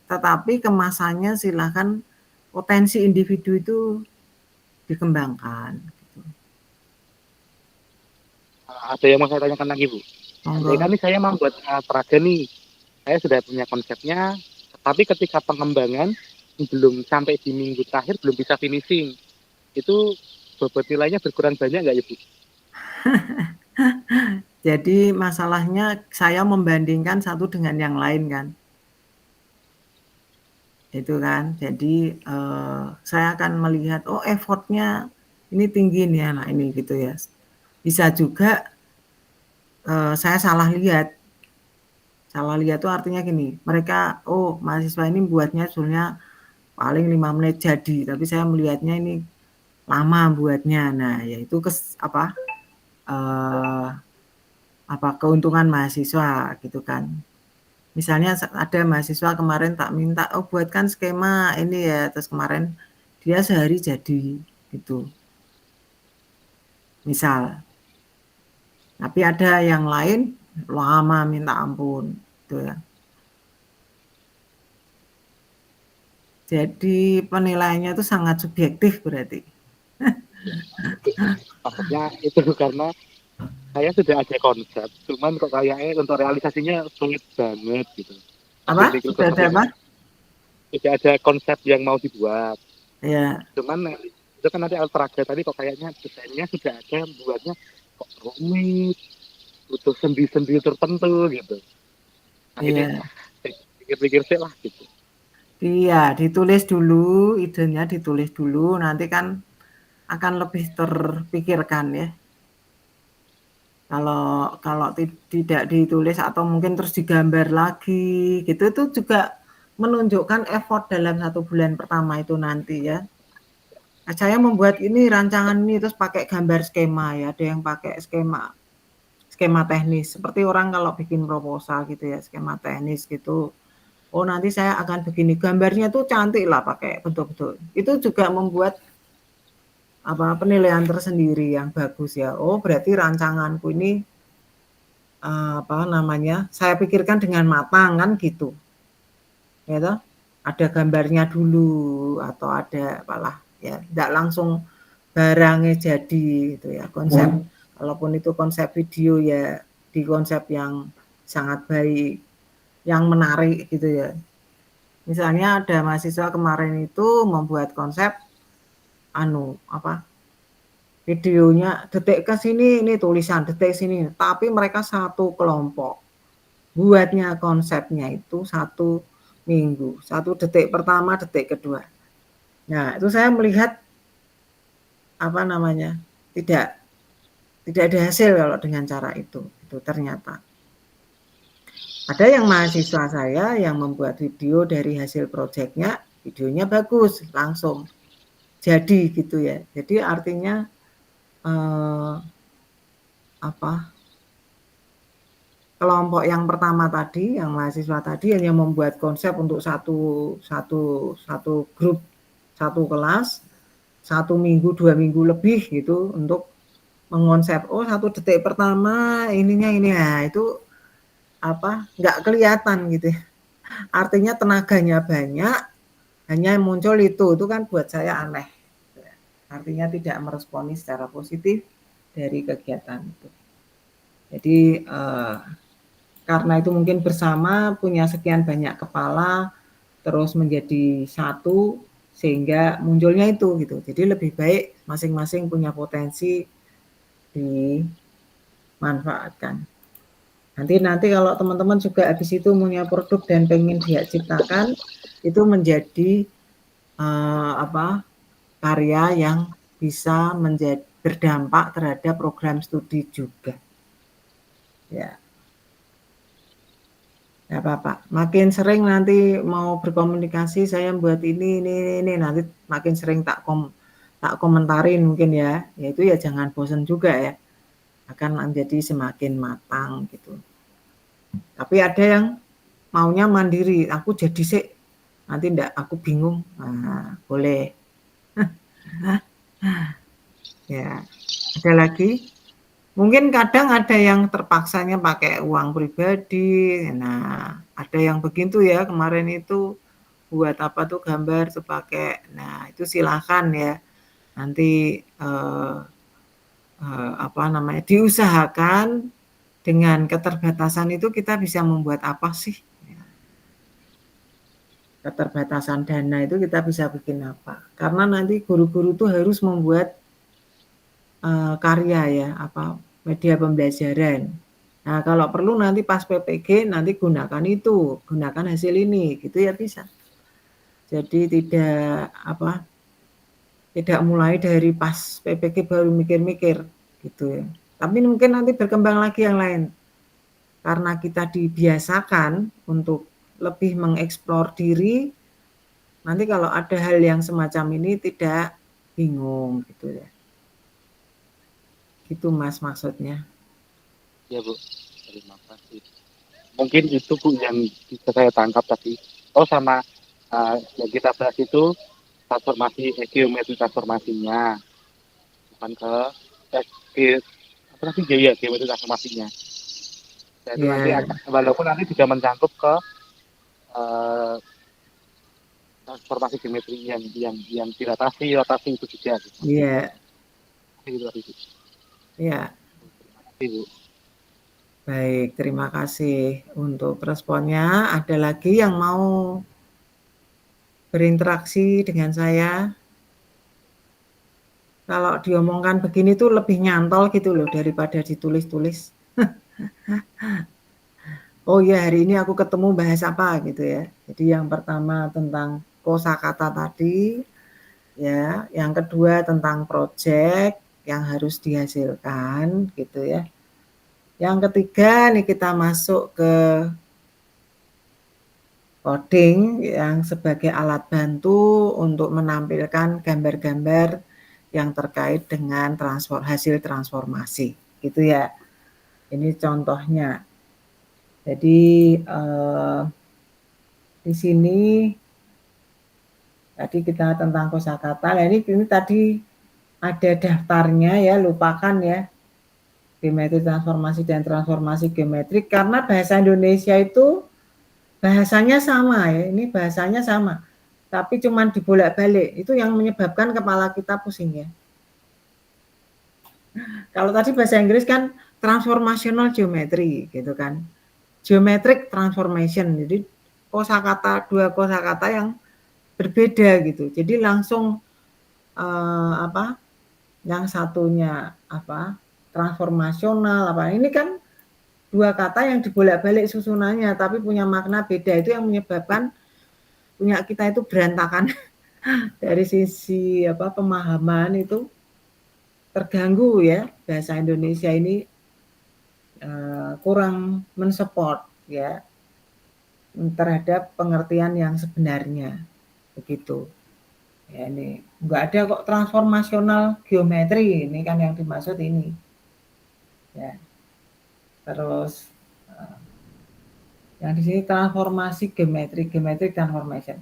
Tetapi kemasannya silahkan potensi individu itu dikembangkan. Gitu. Ada yang mau saya tanyakan lagi Bu. Kan saya mau buat peraga nih. Saya sudah punya konsepnya. Tapi ketika pengembangan belum sampai di minggu terakhir belum bisa finishing. Itu bobot nilainya berkurang banyak nggak ya Bu? Jadi masalahnya saya membandingkan satu dengan yang lain kan. Itu kan. Jadi saya akan melihat effortnya ini tinggi nih anak ini gitu ya. Bisa juga saya salah lihat. Salah lihat tuh artinya gini, mereka mahasiswa ini buatnya sebenarnya paling 5 menit jadi, tapi saya melihatnya ini lama buatnya. Nah, yaitu keuntungan mahasiswa gitu kan. Misalnya ada mahasiswa kemarin tak minta, buatkan skema ini ya, terus kemarin dia sehari jadi gitu. Misal. Tapi ada yang lain lama minta ampun gitu ya. Jadi penilaiannya itu sangat subjektif berarti. Maksudnya itu karena saya sudah ada konsep, cuman kok kayaknya untuk realisasinya sulit banget gitu. Apa? Sudah ada apa? Tidak ada konsep yang mau dibuat. Ya. Cuman Itu kan nanti alat peraga tadi kok kayaknya desainnya sudah ada, buatnya kok rumit, butuh sendi-sendi tertentu gitu. Nah ini Iya. pikir-pikir sih lah gitu. Iya, ditulis dulu, idenya ditulis dulu, nanti kan akan lebih terpikirkan ya. Kalau tidak ditulis atau mungkin terus digambar lagi gitu, itu juga menunjukkan effort dalam 1 bulan pertama itu nanti ya. Nah, saya membuat ini rancangan ini terus pakai gambar skema ya, ada yang pakai skema teknis seperti orang kalau bikin proposal gitu ya, skema teknis gitu. Oh nanti saya akan begini, gambarnya tuh cantik lah pakai bentuk-bentuk. Itu juga membuat penilaian tersendiri yang bagus ya. Oh berarti rancanganku ini saya pikirkan dengan matang kan gitu. Ya toh? Ada gambarnya dulu atau ada apalah ya, tidak langsung barangnya jadi gitu ya. Konsep kalaupun itu konsep video ya di konsep yang sangat baik, yang menarik gitu ya. Misalnya ada mahasiswa kemarin itu membuat konsep videonya detik ke sini ini tulisan detik sini, tapi mereka satu kelompok. Buatnya konsepnya itu 1 minggu, 1 detik pertama, detik kedua. Nah, itu saya melihat tidak ada hasil kalau dengan cara itu ternyata. Ada yang mahasiswa saya yang membuat video dari hasil proyeknya, videonya bagus, langsung jadi gitu ya. Jadi artinya kelompok yang pertama tadi, yang mahasiswa tadi hanya membuat konsep untuk satu grup, 1 kelas, 1 minggu, 2 minggu lebih gitu untuk mengonsep, oh 1 detik pertama ininya ini, nah itu nggak kelihatan gitu ya. Artinya tenaganya banyak, hanya muncul itu kan buat saya aneh. Artinya tidak meresponi secara positif dari kegiatan itu. Jadi karena itu mungkin bersama punya sekian banyak kepala, terus menjadi satu sehingga munculnya itu gitu. Jadi lebih baik masing-masing punya potensi dimanfaatkan. Nanti kalau teman-teman juga habis itu punya produk dan pengen dia ciptakan, itu menjadi karya yang bisa berdampak terhadap program studi juga. Ya. Ya Bapak, makin sering nanti mau berkomunikasi saya buat ini nanti makin sering tak komentarin mungkin ya. Ya itu ya jangan bosan juga ya. Akan menjadi semakin matang gitu. Tapi ada yang maunya mandiri, aku jadi sih nanti enggak aku bingung. Nah, boleh. Ya, ada lagi? Mungkin kadang ada yang terpaksanya pakai uang pribadi. Nah, ada yang begitu ya kemarin itu buat gambar tuh pakai. Nah, itu silakan ya. Nanti diusahakan dengan keterbatasan itu kita bisa membuat apa sih? Keterbatasan dana itu kita bisa bikin apa? Karena nanti guru-guru tuh harus membuat karya ya, media pembelajaran. Nah, kalau perlu nanti pas PPG nanti gunakan hasil ini, gitu ya bisa. Jadi tidak mulai dari pas PPG baru mikir-mikir gitu ya. Tapi mungkin nanti berkembang lagi yang lain. Karena kita dibiasakan untuk lebih mengeksplor diri, nanti kalau ada hal yang semacam ini tidak bingung gitu ya. Gitu Mas maksudnya. Ya Bu, terima kasih. Mungkin itu Bu yang bisa saya tangkap tadi. Oh sama yang kita bahas itu transformasi geometri transformasinya, bukan geometri transformasinya. Jadi nanti walaupun nanti juga mencakup ke transformasi geometri yang dilatasi rotasi itu juga. Iya. Iya. Iya. Terima kasih Bu. Baik, terima kasih untuk responnya. Ada lagi yang mau berinteraksi dengan saya? kalau diomongkan begini tuh lebih nyantol gitu loh daripada ditulis-tulis. Oh ya, hari ini aku ketemu bahas apa gitu ya. Jadi yang pertama tentang kosakata tadi, ya. Yang kedua tentang project yang harus dihasilkan gitu ya. Yang ketiga nih kita masuk ke coding yang sebagai alat bantu untuk menampilkan gambar-gambar yang terkait dengan hasil transformasi gitu ya. Ini contohnya. Jadi di sini tadi kita tentang kosakata. Nah, ini tadi ada daftarnya ya, lupakan ya. Geometri transformasi dan transformasi geometrik karena bahasa Indonesia itu bahasanya sama ya. Ini bahasanya sama. Tapi cuman dibolak-balik. Itu yang menyebabkan kepala kita pusing ya. Kalau tadi bahasa Inggris kan transformational geometry gitu kan. Geometric transformation. Jadi dua kosakata yang berbeda gitu. Jadi langsung yang satunya transformasional ini kan dua kata yang dibolak-balik susunannya tapi punya makna beda. Itu yang menyebabkan punya kita itu berantakan dari sisi pemahaman itu terganggu ya. Bahasa Indonesia ini kurang mensupport ya terhadap pengertian yang sebenarnya begitu. Ya ini nggak ada kok transformasional geometri, ini kan yang dimaksud ini. Ya. Terus yang di sini transformasi geometri transformation.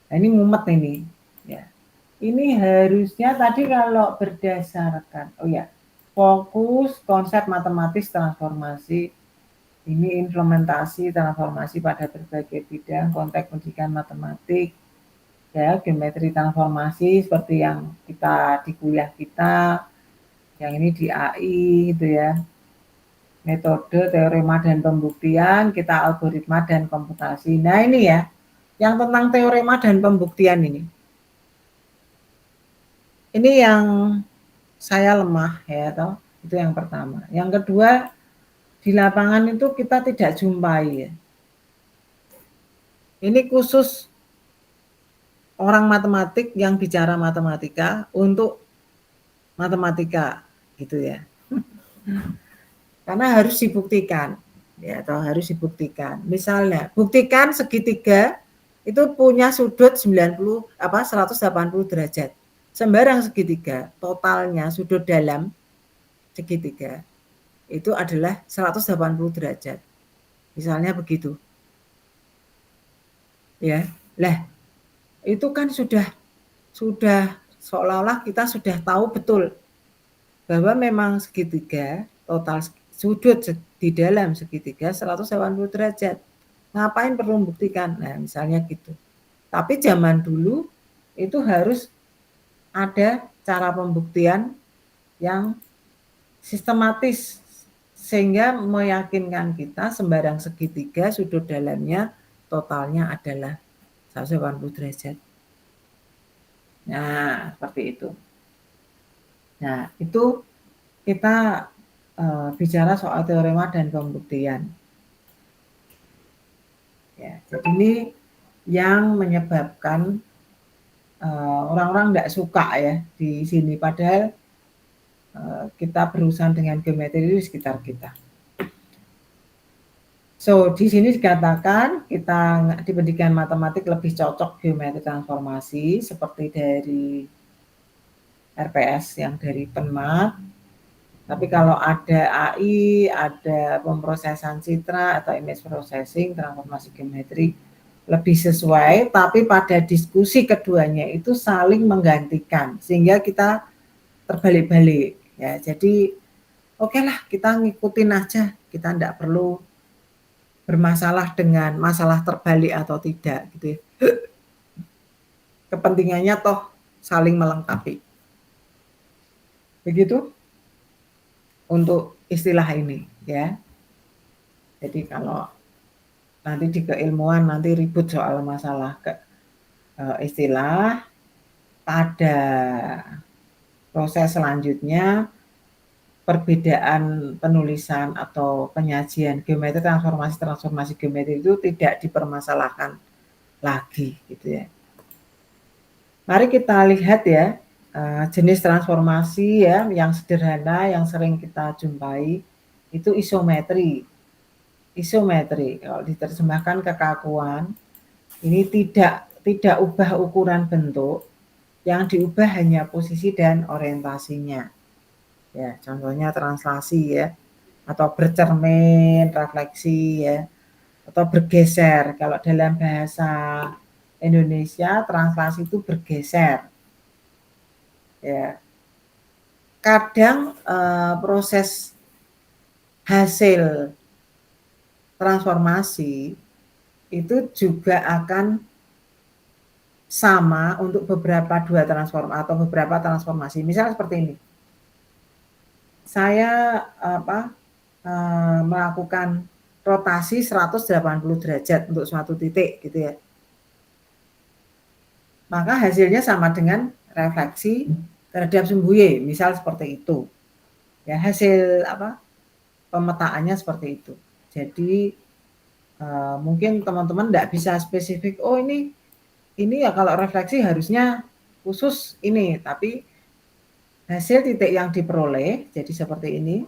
Nah, ini mumet ini. Ya. Ini harusnya tadi kalau berdasarkan fokus konsep matematis transformasi. Ini implementasi transformasi pada berbagai bidang konteks pendidikan matematik. Ya, geometri transformasi seperti yang kita di kuliah kita, yang ini di AI gitu ya. Metode, teorema dan pembuktian, kita algoritma dan komputasi. Nah ini ya, yang tentang teorema dan pembuktian ini. Ini yang saya lemah ya toh, itu yang pertama. Yang kedua, di lapangan itu kita tidak jumpai ya. Ini khusus orang matematik yang bicara matematika untuk matematika gitu ya. Karena harus dibuktikan ya, atau harus dibuktikan. Misalnya, buktikan segitiga itu punya sudut 180 derajat. Sembarang segitiga, totalnya sudut dalam segitiga itu adalah 180 derajat. Misalnya begitu. Ya. Lah, itu kan sudah seolah-olah kita sudah tahu betul bahwa memang segitiga total sudut di dalam segitiga 180 derajat. Ngapain perlu membuktikan? Nah, misalnya gitu. Tapi zaman dulu itu harus ada cara pembuktian yang sistematis sehingga meyakinkan kita sembarang segitiga sudut dalamnya totalnya adalah 180 derajat. Nah, seperti itu. Nah, itu kita bicara soal teorema dan pembuktian. Ya, jadi ini yang menyebabkan orang-orang tidak suka ya di sini, padahal kita berurusan dengan geometri di sekitar kita. So, di sini dikatakan kita di pendidikan matematik lebih cocok geometri transformasi seperti dari RPS yang dari Penmat. Tapi kalau ada AI, ada pemrosesan citra atau image processing, transformasi geometri lebih sesuai, tapi pada diskusi keduanya itu saling menggantikan sehingga kita terbalik-balik ya. Jadi oke lah, kita ngikutin aja, kita tidak perlu bermasalah dengan masalah terbalik atau tidak gitu ya. Kepentingannya toh saling melengkapi. Begitu untuk istilah ini ya. Jadi kalau nanti di keilmuan nanti ribut soal masalah istilah, pada proses selanjutnya perbedaan penulisan atau penyajian geometri transformasi geometri itu tidak dipermasalahkan lagi gitu ya. Mari kita lihat ya jenis transformasi ya yang sederhana yang sering kita jumpai itu isometri. Isometri kalau diterjemahkan kekakuan ini tidak ubah ukuran bentuk, yang diubah hanya posisi dan orientasinya. Ya, contohnya translasi ya, atau bercermin, refleksi ya, atau bergeser. Kalau dalam bahasa Indonesia translasi itu bergeser. Ya. Kadang proses hasil transformasi itu juga akan sama untuk beberapa transformasi. Misalnya seperti ini. Saya melakukan rotasi 180 derajat untuk suatu titik gitu ya. Maka hasilnya sama dengan refleksi terhadap sumbu Y, misal seperti itu. Ya, hasil pemetaannya seperti itu. Jadi mungkin teman-teman tidak bisa spesifik, oh ini ya kalau refleksi harusnya khusus ini, tapi hasil titik yang diperoleh jadi seperti ini.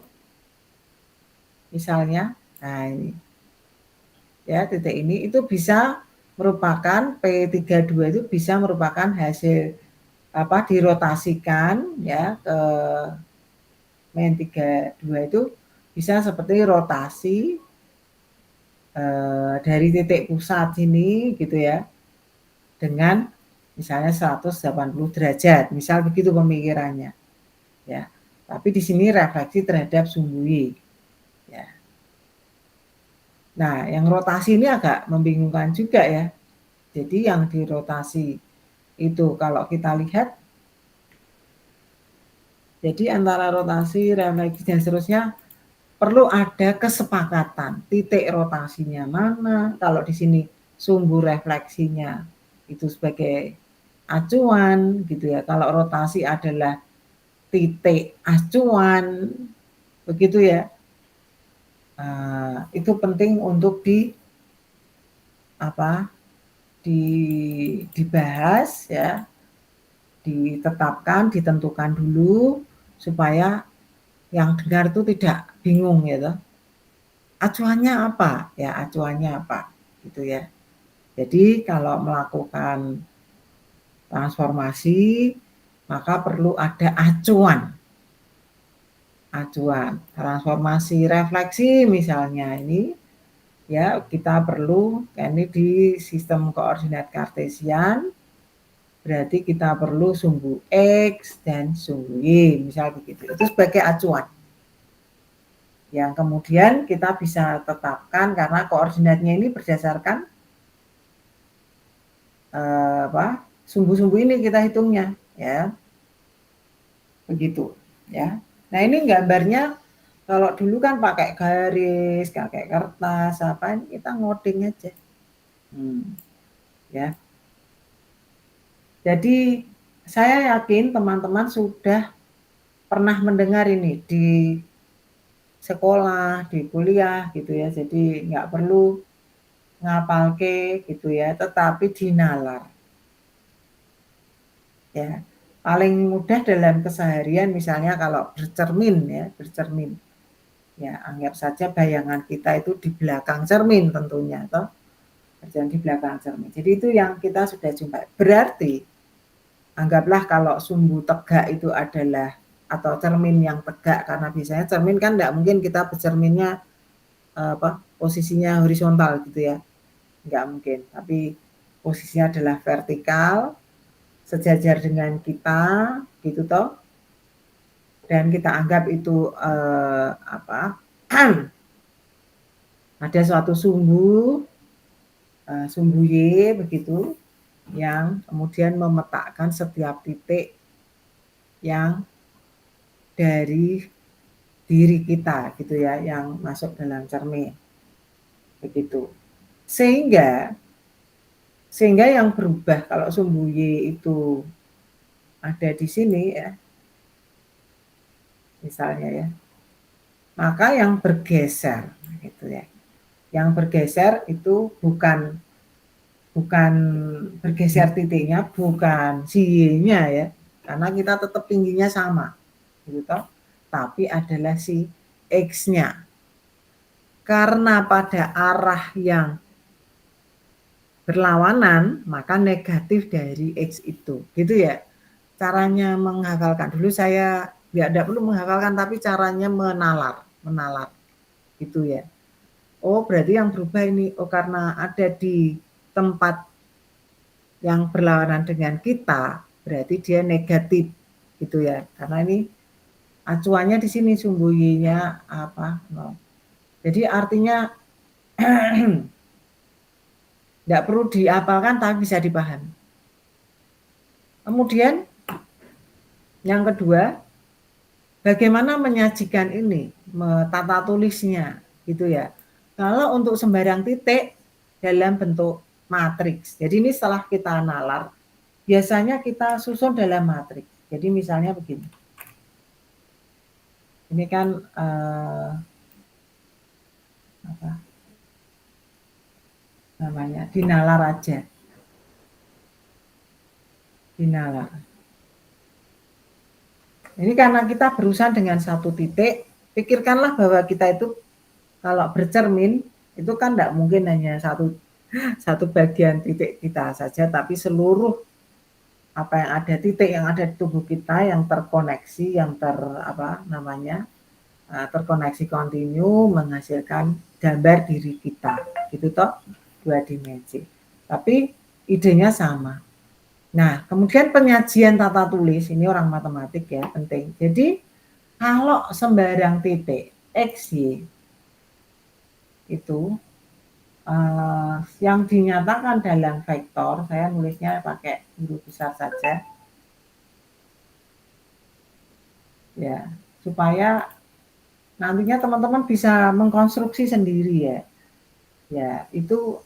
Misalnya, nah ini. Ya, titik ini itu bisa merupakan P32 itu bisa merupakan hasil dirotasikan ya ke main 32 itu bisa seperti rotasi dari titik pusat ini gitu ya dengan misalnya 180 derajat, misal begitu pemikirannya. Ya. Tapi di sini refleksi terhadap sumbu Y. Ya. Nah, yang rotasi ini agak membingungkan juga ya. Jadi yang dirotasi itu kalau kita lihat, jadi antara rotasi, refleksi dan seterusnya perlu ada kesepakatan titik rotasinya mana. Kalau di sini sumbu refleksinya itu sebagai acuan gitu ya. Kalau rotasi adalah titik acuan begitu ya. Itu penting untuk dibahas ya, ditetapkan, ditentukan dulu supaya yang dengar itu tidak bingung gitu. Acuannya apa? Ya, acuannya apa? Gitu ya. Jadi kalau melakukan transformasi maka perlu ada acuan. Acuan transformasi refleksi misalnya ini ya kita perlu ini di sistem koordinat kartesian berarti kita perlu sumbu X dan sumbu Y misal begitu. Itu sebagai acuan yang kemudian kita bisa tetapkan karena koordinatnya ini berdasarkan sumbu-sumbu ini kita hitungnya ya begitu ya. Nah ini gambarnya kalau dulu kan pakai garis, pakai kertas, kita ngoding aja. Ya. Jadi saya yakin teman-teman sudah pernah mendengar ini di sekolah, di kuliah gitu ya. Jadi nggak perlu ngapalke gitu ya, tetapi dinalar. Ya. Paling mudah dalam keseharian misalnya kalau bercermin ya, bercermin. Ya, anggap saja bayangan kita itu di belakang cermin tentunya toh. Berjalan di belakang cermin. Jadi itu yang kita sudah jumpa. Berarti anggaplah kalau sumbu tegak itu adalah atau cermin yang tegak karena biasanya cermin kan enggak mungkin kita bercerminnya posisinya horizontal gitu ya. Enggak mungkin, tapi posisinya adalah vertikal sejajar dengan kita gitu toh. Dan kita anggap itu ada suatu sumbu sumbu Y begitu yang kemudian memetakan setiap titik yang dari diri kita gitu ya yang masuk dalam cermin begitu sehingga yang berubah kalau sumbu Y itu ada di sini ya misalnya ya. Maka yang bergeser gitu ya. Yang bergeser itu bukan bergeser titiknya, bukan si Y-nya ya. Karena kita tetap tingginya sama. Gitu toh. Tapi adalah si X-nya. Karena pada arah yang berlawanan, maka negatif dari X itu. Gitu ya. Caranya menghafalkan. Dulu saya tidak perlu menghafalkan, tapi caranya menalar. Gitu ya. Oh, berarti yang berubah ini, oh karena ada di tempat yang berlawanan dengan kita, berarti dia negatif. Gitu ya. Karena ini acuannya di sini sumbu Y-nya apa? 0. Jadi artinya tidak perlu dihafalkan tapi bisa dipahami. Kemudian yang kedua, bagaimana menyajikan ini, tata tulisnya, gitu ya. Kalau untuk sembarang titik dalam bentuk matriks. Jadi ini setelah kita nalar, biasanya kita susun dalam matriks. Jadi misalnya begini. Ini kan apa namanya, dinalar aja. Dinalar. Ini karena kita berurusan dengan satu titik, pikirkanlah bahwa kita itu kalau bercermin itu kan tidak mungkin hanya satu bagian titik kita saja, tapi seluruh apa yang ada, titik yang ada di tubuh kita yang terkoneksi, yang terkoneksi kontinu menghasilkan gambar diri kita, gitu toh, 2 dimensi. Tapi idenya sama. Nah, kemudian penyajian tata tulis, ini orang matematik ya, penting. Jadi, kalau sembarang titik X, Y, itu yang dinyatakan dalam vektor, saya nulisnya pakai huruf besar saja. Ya, supaya nantinya teman-teman bisa mengkonstruksi sendiri ya. Ya, itu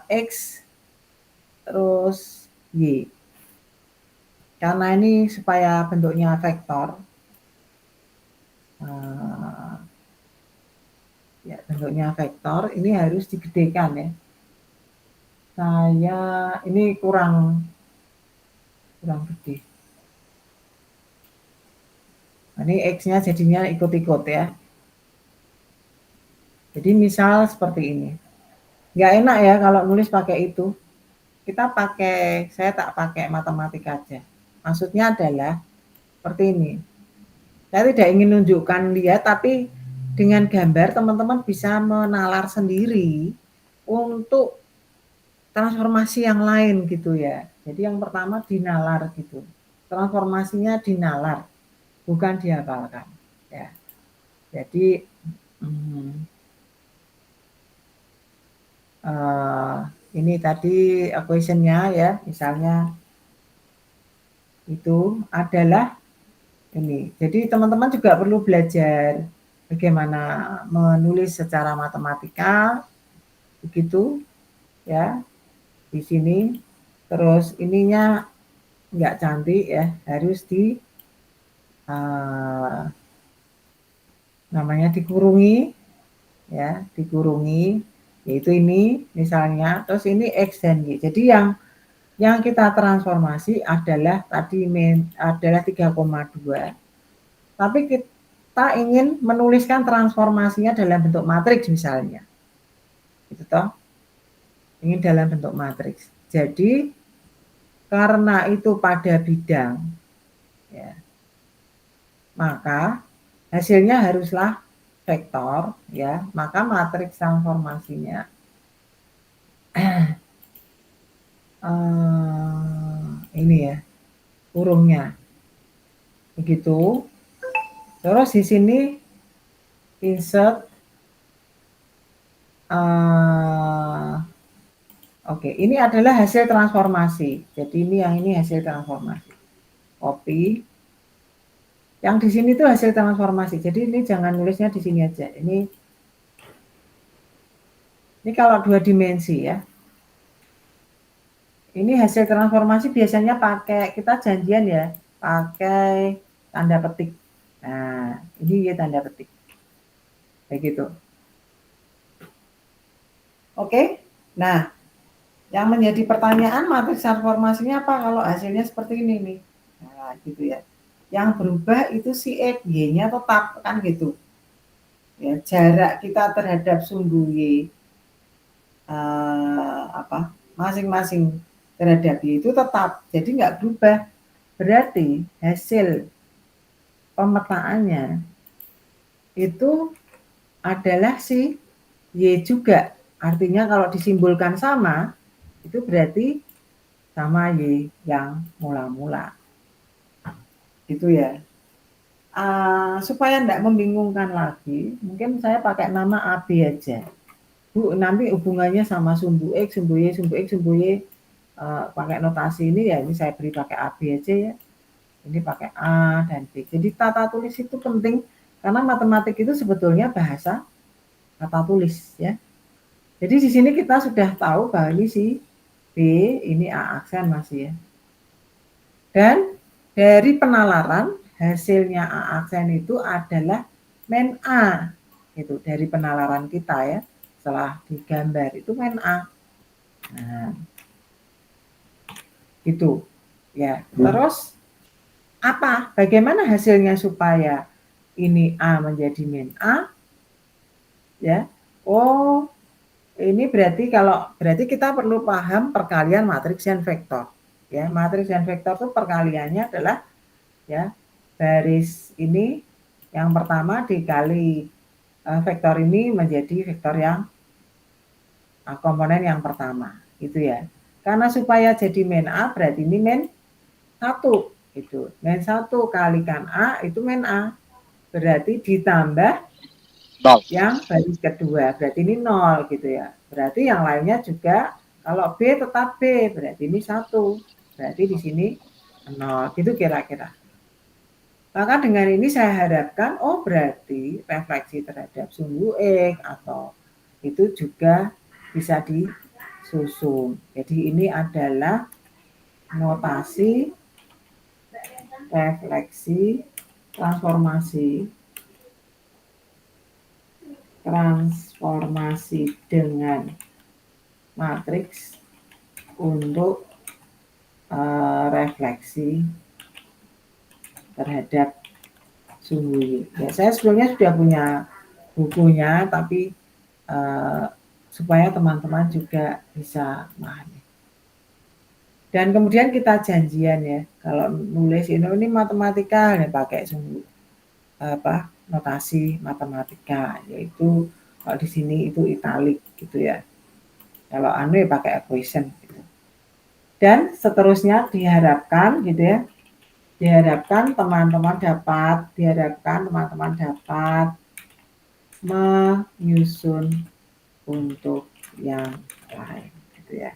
X terus Y. Karena ini supaya bentuknya vektor, ya bentuknya vektor, ini harus digedekan ya. Saya ini kurang gede. Nah, ini X-nya jadinya ikut-ikut ya. Jadi misal seperti ini. Nggak enak ya kalau nulis pakai itu. Saya tak pakai matematika aja. Maksudnya adalah seperti ini. Saya tidak ingin menunjukkan lihat, tapi dengan gambar teman-teman bisa menalar sendiri untuk transformasi yang lain gitu ya. Jadi yang pertama dinalar gitu. Transformasinya dinalar, bukan dihafalkan. Ya. Jadi ini tadi equation-nya ya, misalnya itu adalah ini. Jadi teman-teman juga perlu belajar bagaimana menulis secara matematika, begitu ya. Di sini, terus ininya nggak cantik ya, harus namanya dikurungi ya, dikurungi, yaitu ini misalnya, terus ini X dan Y. Jadi yang kita transformasi adalah adalah 3,2. Tapi kita ingin menuliskan transformasinya dalam bentuk matriks misalnya. Gitu toh. Ingin dalam bentuk matriks. Jadi karena itu pada bidang ya, maka hasilnya haruslah vektor ya, maka matriks transformasinya ini ya, kurungnya begitu. Terus di sini insert oke, ini adalah hasil transformasi. Jadi ini hasil transformasi. Copy. Yang di sini tuh hasil transformasi. Jadi ini jangan nulisnya di sini aja. Ini kalau 2 dimensi ya. Ini hasil transformasi biasanya kita janjian ya, pakai tanda petik. Nah, ini Y tanda petik. Kayak gitu. Oke. Nah, yang menjadi pertanyaan matriks transformasinya apa kalau hasilnya seperti ini nih. Nah, gitu ya. Yang berubah itu si X, Y-nya tetap kan gitu. Ya, jarak kita terhadap sumbu Y masing-masing terhadap Y itu tetap, jadi nggak berubah. Berarti hasil pemetaannya itu adalah si Y juga. Artinya kalau disimbolkan sama, itu berarti sama Y yang mula-mula. Gitu ya. Supaya tidak membingungkan lagi, mungkin saya pakai nama AB aja. Bu, nanti hubungannya sama sumbu X, sumbu Y, sumbu X, sumbu Y. Pakai notasi ini ya, ini saya beri pakai AB aja ya. Ini pakai A dan B. Jadi tata tulis itu penting, karena matematik itu sebetulnya bahasa tata tulis ya. Jadi di sini kita sudah tahu bahwa ini si B, ini A aksen masih ya. Dan dari penalaran, hasilnya A aksen itu adalah men A. Itu dari penalaran kita ya. Setelah digambar itu men A. Nah, itu ya. Terus apa? Bagaimana hasilnya supaya ini A menjadi min A? Ya. Oh, ini berarti kita perlu paham perkalian matriks dan vektor. Ya, matriks dan vektor itu perkaliannya adalah ya baris ini yang pertama dikali vektor ini menjadi vektor yang komponen yang pertama, gitu ya. Karena supaya jadi min A berarti ini min 1 itu. Min 1 kalikan A itu min A. Berarti ditambah yang baris kedua, berarti ini 0 gitu ya. Berarti yang lainnya juga kalau B tetap B, berarti ini 1. Berarti di sini 0 gitu kira-kira. Maka dengan ini saya harapkan, oh berarti refleksi terhadap sumbu X atau itu juga bisa disusun. Jadi ini adalah notasi refleksi transformasi dengan matriks untuk refleksi terhadap sumbu Y. Ya, saya sebelumnya sudah punya bukunya, tapi supaya teman-teman juga bisa memahami. Dan kemudian kita janjian ya, kalau nulis ini matematika ya pakai sumbu notasi matematika, yaitu kalau di sini itu italik gitu ya. Kalau anu ya pakai equation gitu. Dan seterusnya diharapkan gitu ya. Diharapkan teman-teman dapat menyusun untuk yang lain gitu ya.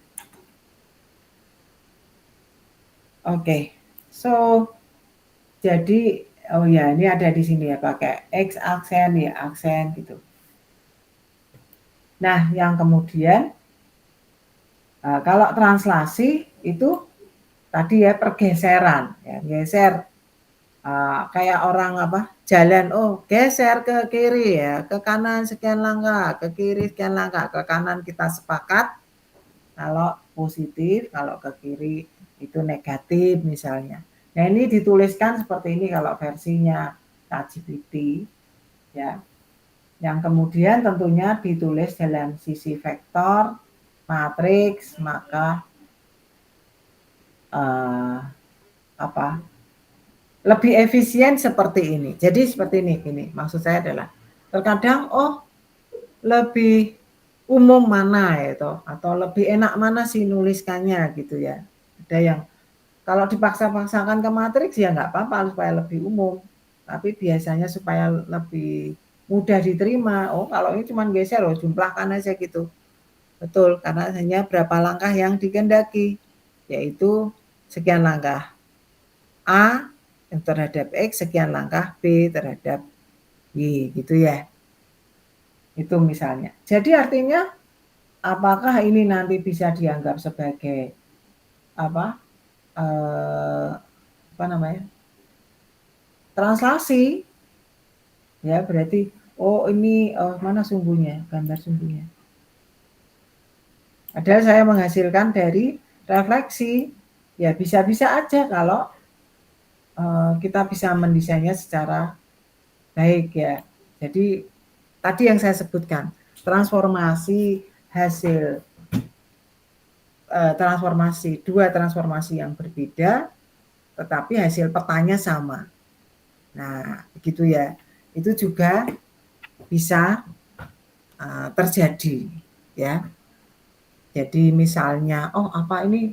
Oke. So jadi oh ya ini ada di sini ya pakai X aksen ya aksen gitu. Nah, yang kemudian kalau translasi itu tadi ya pergeseran ya, geser kayak orang jalan, oh geser ke kiri ya, ke kanan sekian langkah, ke kiri sekian langkah, ke kanan kita sepakat kalau positif, kalau ke kiri itu negatif misalnya. Nah ini dituliskan seperti ini kalau versinya ChatGPT ya. Yang kemudian tentunya ditulis dalam sisi vektor, matriks, maka lebih efisien seperti ini. Jadi seperti ini maksud saya adalah terkadang lebih umum mana itu atau lebih enak mana sih nuliskannya gitu ya. Ada yang kalau dipaksa-paksakan ke matriks ya nggak apa-apa supaya lebih umum. Tapi biasanya supaya lebih mudah diterima, kalau ini cuma geser jumlahkan aja gitu. Betul, karena hanya berapa langkah yang dikehendaki, yaitu sekian langkah A terhadap X, sekian langkah B terhadap Y, gitu ya. Itu misalnya. Jadi artinya, apakah ini nanti bisa dianggap sebagai translasi? Ya, berarti oh ini mana sumbunya, gambar sumbunya. Padahal saya menghasilkan dari refleksi. Ya bisa-bisa aja kalau kita bisa mendesainnya secara baik ya. Jadi tadi yang saya sebutkan, transformasi hasil dua transformasi yang berbeda, tetapi hasil petanya sama. Nah, begitu ya. Itu juga bisa terjadi ya. Jadi misalnya, oh apa ini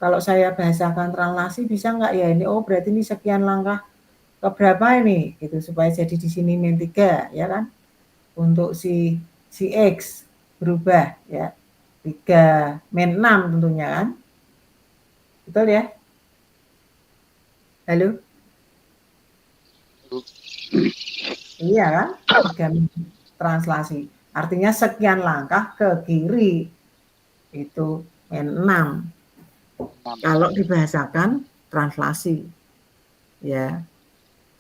kalau saya bahasakan translasi bisa nggak ya ini? Oh berarti ini sekian langkah keberapa ini? Gitu supaya jadi di sini min 3 ya kan? Untuk si X berubah ya 3 min 6 tentunya kan? Betul ya? Halo? Iya kan? 3 min translasi. Artinya sekian langkah ke kiri itu min 6. Kalau dibahasakan translasi ya.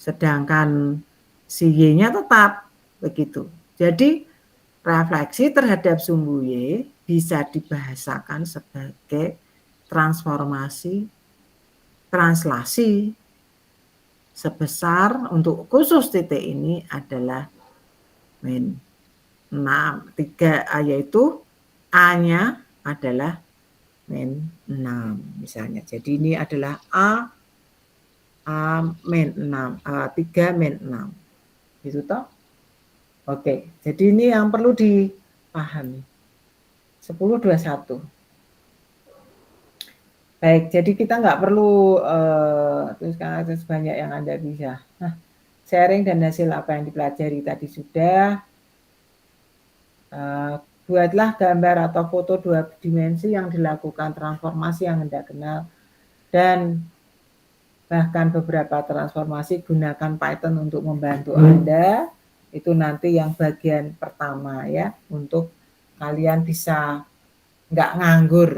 Sedangkan si Y-nya tetap begitu. Jadi refleksi terhadap sumbu Y bisa dibahasakan sebagai transformasi translasi sebesar untuk khusus titik ini adalah min 6, 3 yaitu A-nya adalah min 6 misalnya. Jadi ini adalah A min 6, 3 min 6. Gitu toh? Oke, jadi ini yang perlu dipahami. 10-21. Baik, jadi kita nggak perlu tuliskan banyak yang Anda bisa. Nah, sharing dan hasil apa yang dipelajari tadi sudah. Buatlah gambar atau foto 2 dimensi yang dilakukan transformasi yang Anda kenal. Dan bahkan beberapa transformasi gunakan Python untuk membantu Anda. Itu nanti yang bagian pertama ya, untuk kalian bisa nggak nganggur.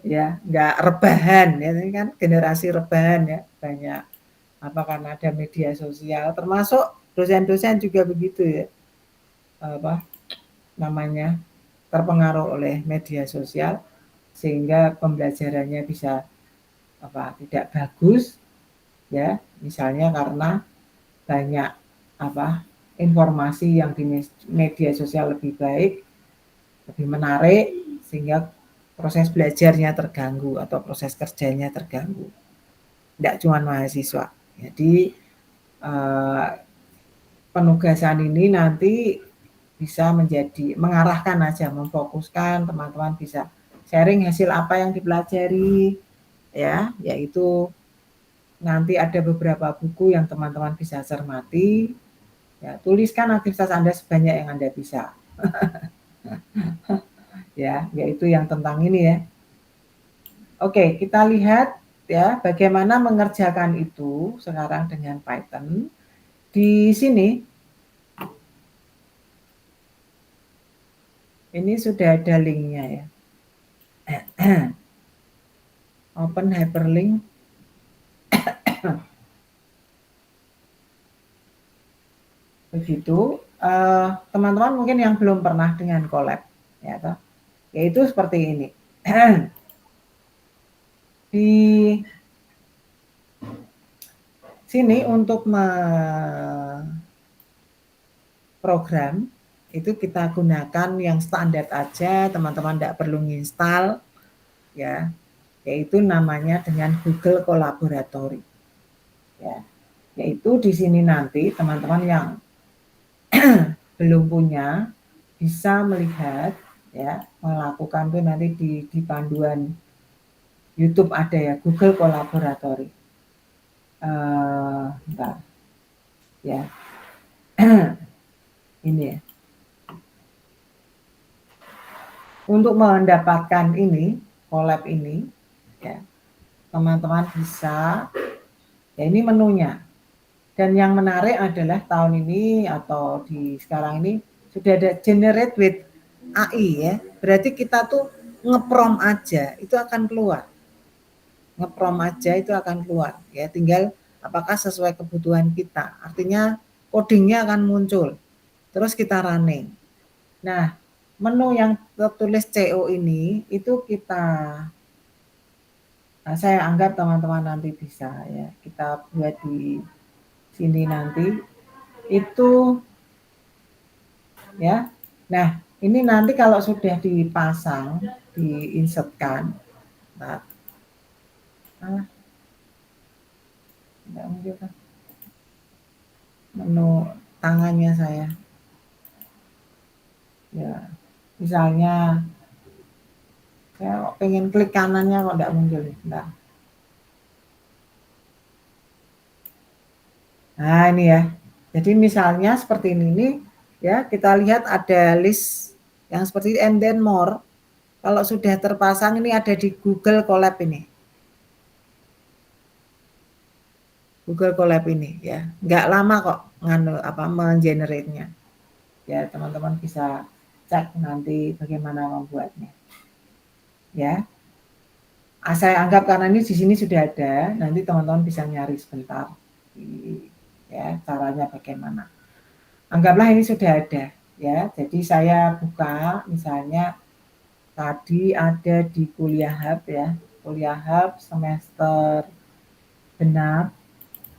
Ya, nggak rebahan ya, ini kan generasi rebahan ya, banyak apa karena ada media sosial, termasuk dosen-dosen juga begitu ya, apa namanya, terpengaruh oleh media sosial sehingga pembelajarannya bisa apa tidak bagus ya, misalnya karena banyak apa informasi yang di media sosial lebih baik, lebih menarik sehingga proses belajarnya terganggu atau proses kerjanya terganggu. Tidak cuma mahasiswa. Jadi penugasan ini nanti bisa menjadi mengarahkan aja, memfokuskan teman-teman bisa sharing hasil apa yang dipelajari ya, yaitu nanti ada beberapa buku yang teman-teman bisa cermati. Ya, tuliskan aktivitas Anda sebanyak yang Anda bisa. Ya, yaitu yang tentang ini ya. Oke, kita lihat ya bagaimana mengerjakan itu sekarang dengan Python. Di sini ini sudah ada linknya ya. Open hyperlink. Begitu, teman-teman mungkin yang belum pernah dengan Colab, ya toh, yaitu seperti ini. Di sini untuk program itu kita gunakan yang standar aja, teman-teman tidak perlu nginstal, ya, yaitu namanya dengan Google Collaboratory, ya, yaitu di sini nanti teman-teman yang belum punya bisa melihat ya, melakukan itu nanti di panduan YouTube ada ya, Google Collaboratory. Bentar ya. Ini ya. Untuk mendapatkan ini, collab ini ya, teman-teman bisa ya, ini menunya. Dan yang menarik adalah tahun ini atau di sekarang ini sudah ada generate with AI ya. Berarti kita tuh ngeprom aja itu akan keluar. Ngeprom aja itu akan keluar ya. Tinggal apakah sesuai kebutuhan kita. Artinya codingnya akan muncul. Terus kita running. Nah, menu yang tertulis CO ini itu saya anggap teman-teman nanti bisa ya. Kita buat di sini nanti itu ya. Nah, ini nanti kalau sudah dipasang, diinsertkan. Nah, enggak mungkin kan menu tangannya saya. Ya, misalnya saya pengen klik kanannya kok enggak muncul. Bentar. Nah, ini ya. Jadi misalnya seperti ini ya, kita lihat ada list yang seperti and then more. Kalau sudah terpasang ini ada di Google Colab ini. Google Colab ini ya. Enggak lama kok mengenerate-nya. Ya, teman-teman bisa cek nanti bagaimana membuatnya. Ya. Saya anggap karena ini di sini sudah ada, nanti teman-teman bisa nyari sebentar. Ya, caranya bagaimana. Anggaplah ini sudah ada ya. Jadi saya buka misalnya tadi ada di Kuliah Hub ya. Kuliah Hub semester genap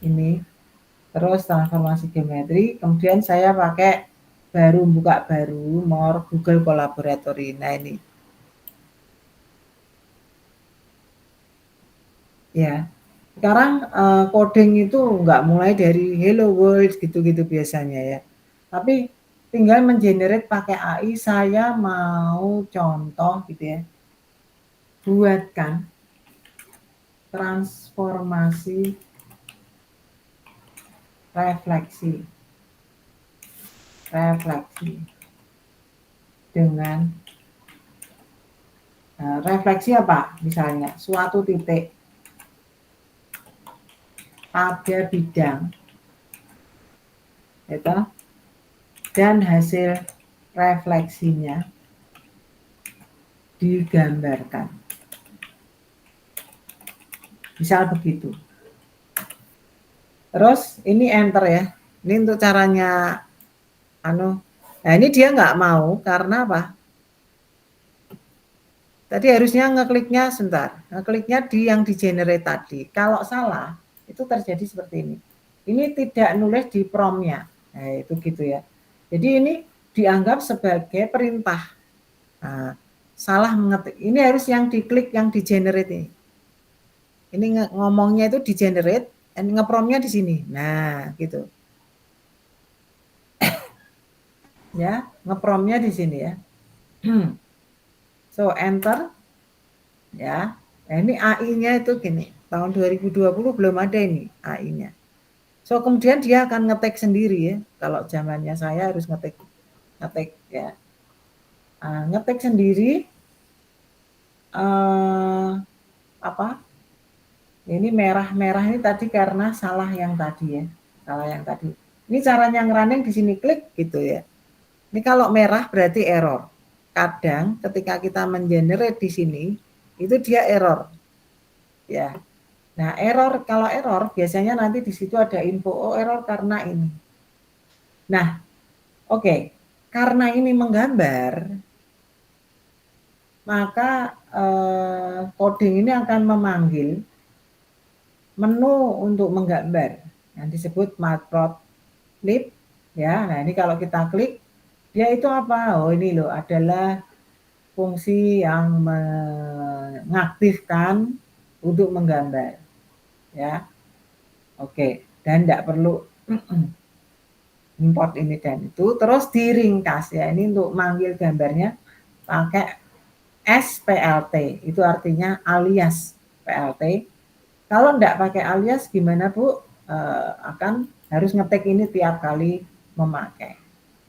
ini. Terus transformasi geometri, kemudian saya pakai buka baru more Google Collaboratory. Nah, ini. Ya. Sekarang coding itu nggak mulai dari hello world gitu-gitu biasanya ya. Tapi tinggal mengenerate pakai AI, saya mau contoh gitu ya. Buatkan transformasi refleksi dengan refleksi apa? Misalnya suatu titik pada bidang itu dan hasil refleksinya digambarkan. Misal begitu. Terus ini enter ya. Ini untuk caranya nah ini dia nggak mau karena apa? Tadi harusnya ngekliknya sebentar. Ngekliknya di yang di generate tadi. Kalau salah, itu terjadi seperti ini. Ini tidak nulis di prompt-nya. Nah, itu gitu ya. Jadi ini dianggap sebagai perintah. Nah, salah mengetik. Ini harus yang diklik yang di generate ini. Ini ngomongnya itu di generate, ngeprompt-nya di sini. Nah, gitu. Ya, ngeprompt-nya di sini ya. So, enter. Ya. Nah, ini AI-nya itu gini. Tahun 2020 belum ada ini AI-nya. So, kemudian dia akan ngetik sendiri ya. Kalau zamannya saya harus ngetik ya. Ngetik sendiri ini merah-merah ini tadi karena salah yang tadi ya. Salah yang tadi. Ini caranya ngerunning di sini klik gitu ya. Ini kalau merah berarti error. Kadang ketika kita mengenerate di sini itu dia error. Ya. Nah, kalau error biasanya nanti di situ ada info error karena ini. Nah, oke. Karena ini menggambar, maka coding ini akan memanggil menu untuk menggambar yang disebut matplotlib ya. Nah, ini kalau kita klik dia itu apa? Oh, ini loh adalah fungsi yang mengaktifkan untuk menggambar ya. Oke, dan tidak perlu import ini dan itu, terus diringkas ya. Ini untuk manggil gambarnya pakai SPLT, itu artinya alias PLT. Kalau enggak pakai alias gimana Bu? Akan harus ngetik ini tiap kali memakai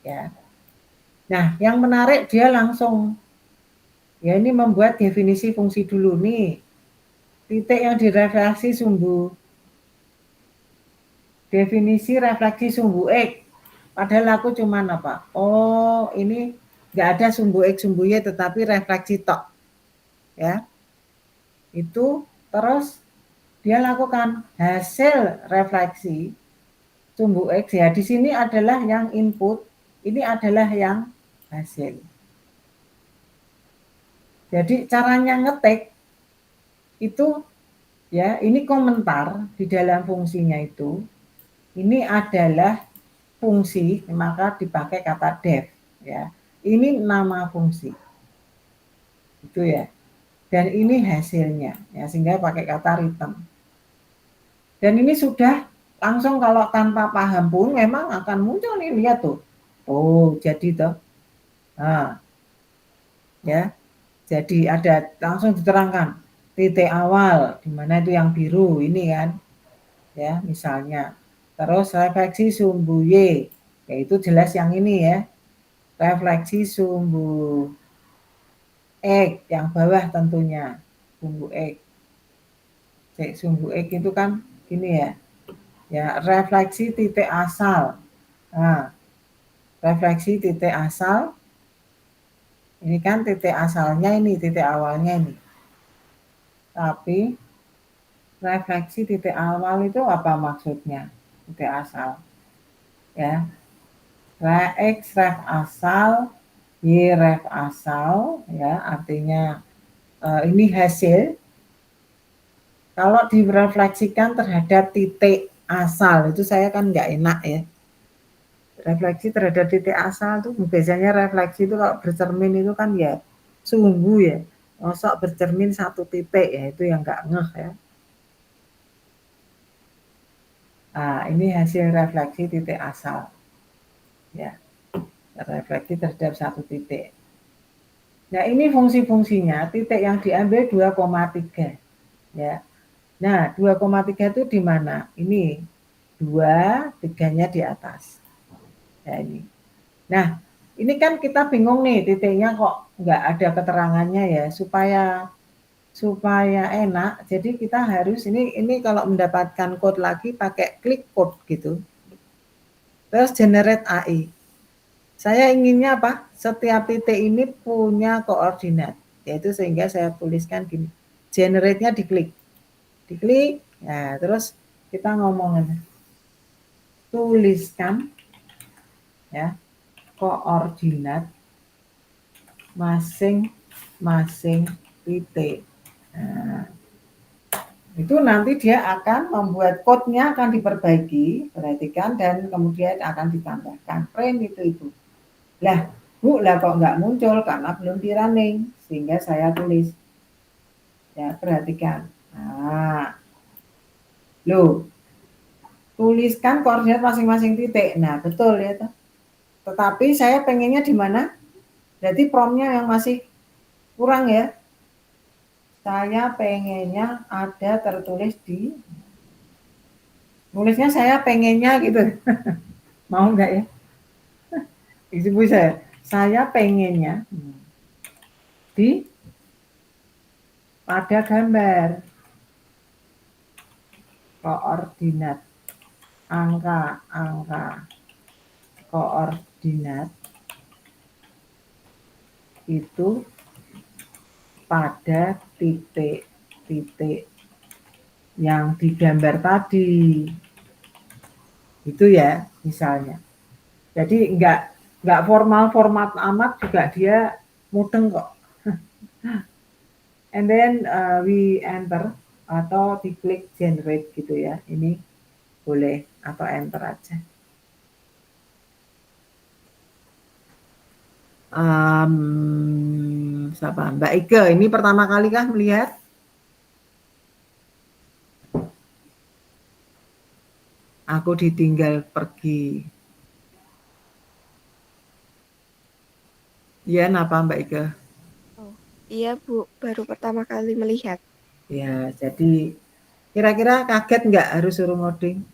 ya. Nah, yang menarik dia langsung ya ini membuat definisi fungsi dulu nih. Titik yang direfleksi sumbu. Definisi refleksi sumbu X. Padahal aku cuman apa? Oh, ini enggak ada sumbu X, sumbu Y tetapi refleksi tok. Ya. Itu terus dia lakukan hasil refleksi sumbu X ya. Di sini adalah yang input, ini adalah yang hasil. Jadi caranya ngetik itu ya, ini komentar di dalam fungsinya itu. Ini adalah fungsi, maka dipakai kata def ya. Ini nama fungsi. Itu ya. Dan ini hasilnya ya, sehingga pakai kata return. Dan ini sudah langsung kalau tanpa paham pun memang akan muncul nih, lihat tuh. Oh, jadi toh. Nah, ya. Jadi ada langsung diterangkan titik awal di mana itu yang biru ini kan. Ya, misalnya. Terus refleksi sumbu Y, yaitu jelas yang ini ya. Refleksi sumbu X yang bawah tentunya. Sumbu X. Sumbu X itu kan gini ya. Ya, refleksi titik asal. Nah, refleksi titik asal. Ini kan titik asalnya ini, titik awalnya ini. Tapi refleksi titik awal itu apa maksudnya? Titik asal. Ya. X ref asal, Y ref asal, ya artinya ini hasil. Kalau direfleksikan terhadap titik asal itu saya kan nggak enak ya. Refleksi terhadap titik asal tuh biasanya refleksi itu kalau bercermin itu kan ya sungguh ya, mosok bercermin satu titik ya, itu yang nggak ngeh ya. Nah, ini hasil refleksi titik asal ya, refleksi terhadap satu titik. Nah, ini fungsi-fungsinya, titik yang diambil 2,3 ya. Nah, 2,3 itu di mana? Ini 2, 3-nya di atas. Ya ini. Nah, ini kan kita bingung nih, titiknya kok nggak ada keterangannya ya, supaya enak. Jadi kita harus ini kalau mendapatkan code lagi pakai klik code gitu. Terus generate AI. Saya inginnya apa? Setiap titik ini punya koordinat, yaitu sehingga saya tuliskan gini. Generate-nya diklik. Diklik. Nah, terus kita ngomongin tuliskan ya koordinat masing-masing titik. Nah, itu nanti dia akan membuat code-nya akan diperbaiki, perhatikan, dan kemudian akan ditambahkan frame itu. Lah, Bu, lah kok nggak muncul karena belum di running, sehingga saya tulis. Ya, perhatikan. Nah, loh, tuliskan koordinat masing-masing titik. Nah, betul ya. Tetapi saya pengennya di mana? Jadi promnya yang masih kurang ya. Saya pengennya ada tertulis di, nulisnya saya pengennya gitu. Mau nggak ya? Ibu saya pengennya di pada gambar koordinat angka koordinat itu pada titik-titik yang digambar tadi. Itu ya misalnya. Jadi enggak format amat juga dia mudeng kok. And then we enter atau diklik generate gitu ya. Ini boleh atau enter aja. Siapa? Mbak Ike, ini pertama kali kah melihat? Aku ditinggal pergi. Iya, kenapa Mbak Ike? Oh, iya Bu, baru pertama kali melihat. Ya, jadi kira-kira kaget nggak harus suruh ngoding?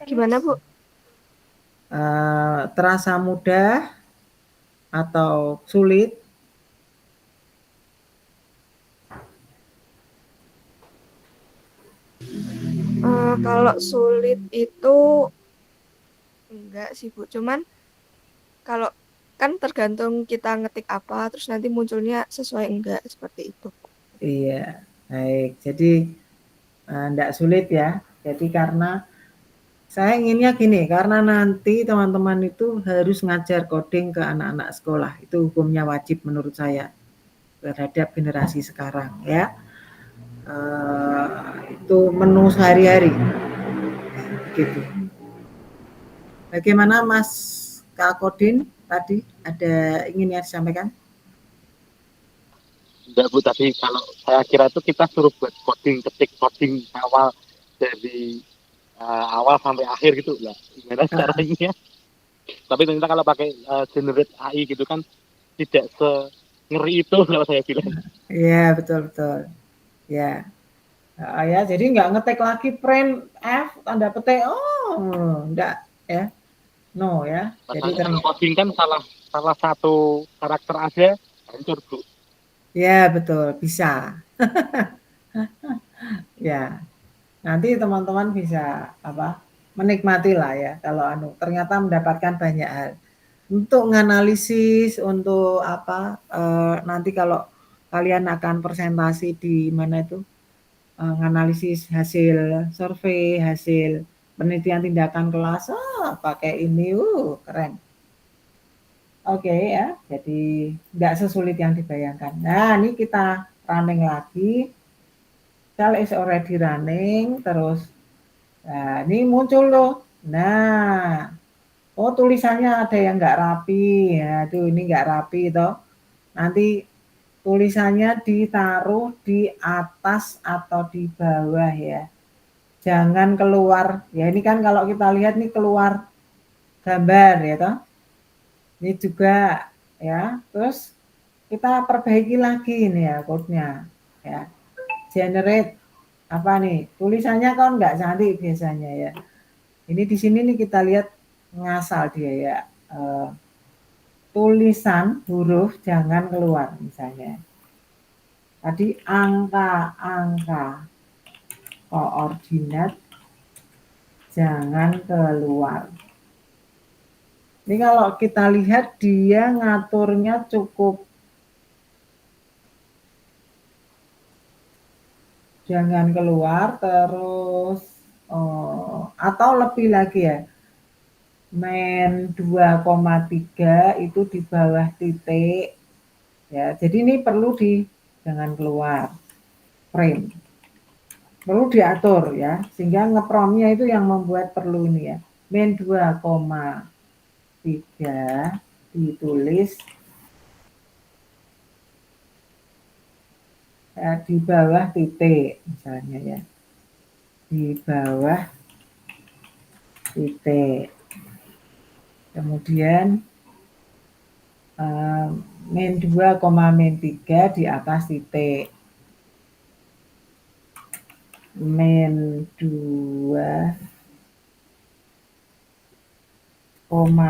Gimana Bu? Terasa mudah atau sulit? Kalau sulit itu enggak sih Bu, cuman kalau kan tergantung kita ngetik apa, terus nanti munculnya sesuai enggak, seperti itu. Iya, baik. Jadi enggak sulit ya. Jadi karena saya inginnya gini, karena nanti teman-teman itu harus ngajar coding ke anak-anak sekolah. Itu hukumnya wajib menurut saya terhadap generasi sekarang ya. Itu menu sehari-hari gitu. Bagaimana Mas Kak Kodin tadi ada ingin yang disampaikan? Enggak Bu, tapi kalau saya kira itu kita suruh buat coding, ketik coding awal dari awal sampai akhir gitu lah. Gimana caranya? Tapi ternyata kalau pakai generate AI gitu kan tidak ngeri itu kalau saya bilang. Iya betul. Ya. Ya, jadi nggak ngetik lagi print F tanda petik. Oh, enggak ya. No ya. Jadi Masalahnya kalau coding kan salah satu karakter aja hancur Bu. ya betul bisa. Ya. Nanti teman-teman bisa menikmati lah ya kalau ternyata mendapatkan banyak hal. Untuk menganalisis untuk nanti kalau kalian akan presentasi di mana itu menganalisis hasil survei, hasil penelitian tindakan kelas, pakai ini, keren. Oke ya, jadi nggak sesulit yang dibayangkan. Nah, ini kita running lagi. Cell is already running, terus, nah ini muncul loh. Nah, oh tulisannya ada yang nggak rapi, ya tuh ini nggak rapi toh. Nanti tulisannya ditaruh di atas atau di bawah ya. Jangan keluar, ya ini kan kalau kita lihat nih keluar gambar ya toh. Ini juga ya, terus kita perbaiki lagi nih ya code-nya ya. Generate apa nih? Tulisannya kan nggak cantik biasanya ya. Ini di sini nih kita lihat ngasal dia ya. Tulisan huruf jangan keluar misalnya. Tadi angka-angka koordinat jangan keluar. Ini kalau kita lihat dia ngaturnya cukup jangan keluar terus atau lebih lagi ya. Men 2,3 itu di bawah titik. Ya, jadi ini perlu jangan keluar frame. Perlu diatur ya, sehingga ngepromnya itu yang membuat perlu ini ya. Men 2,3 ditulis di bawah titik misalnya ya. Di bawah titik. Kemudian min 2, min 3 di atas titik. Min 2,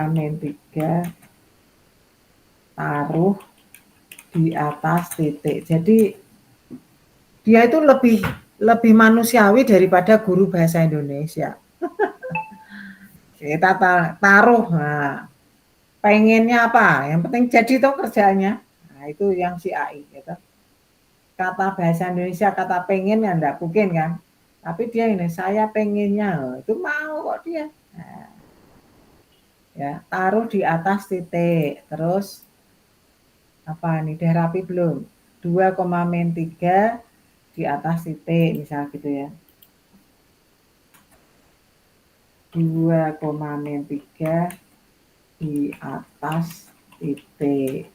min 3 taruh di atas titik. Jadi dia itu lebih manusiawi daripada guru bahasa Indonesia. Kita taruh, nah, pengennya apa? Yang penting jadi toh kerjanya. Nah, itu yang si AI gitu. Kata bahasa Indonesia, kata pengen ya enggak mungkin kan. Tapi dia ini, saya pengennya, itu mau kok dia. Nah, ya, taruh di atas titik. Terus apa nih, udah rapi belum? 2, min 3 di atas titik, misal gitu ya. 2, min 3 di atas titik.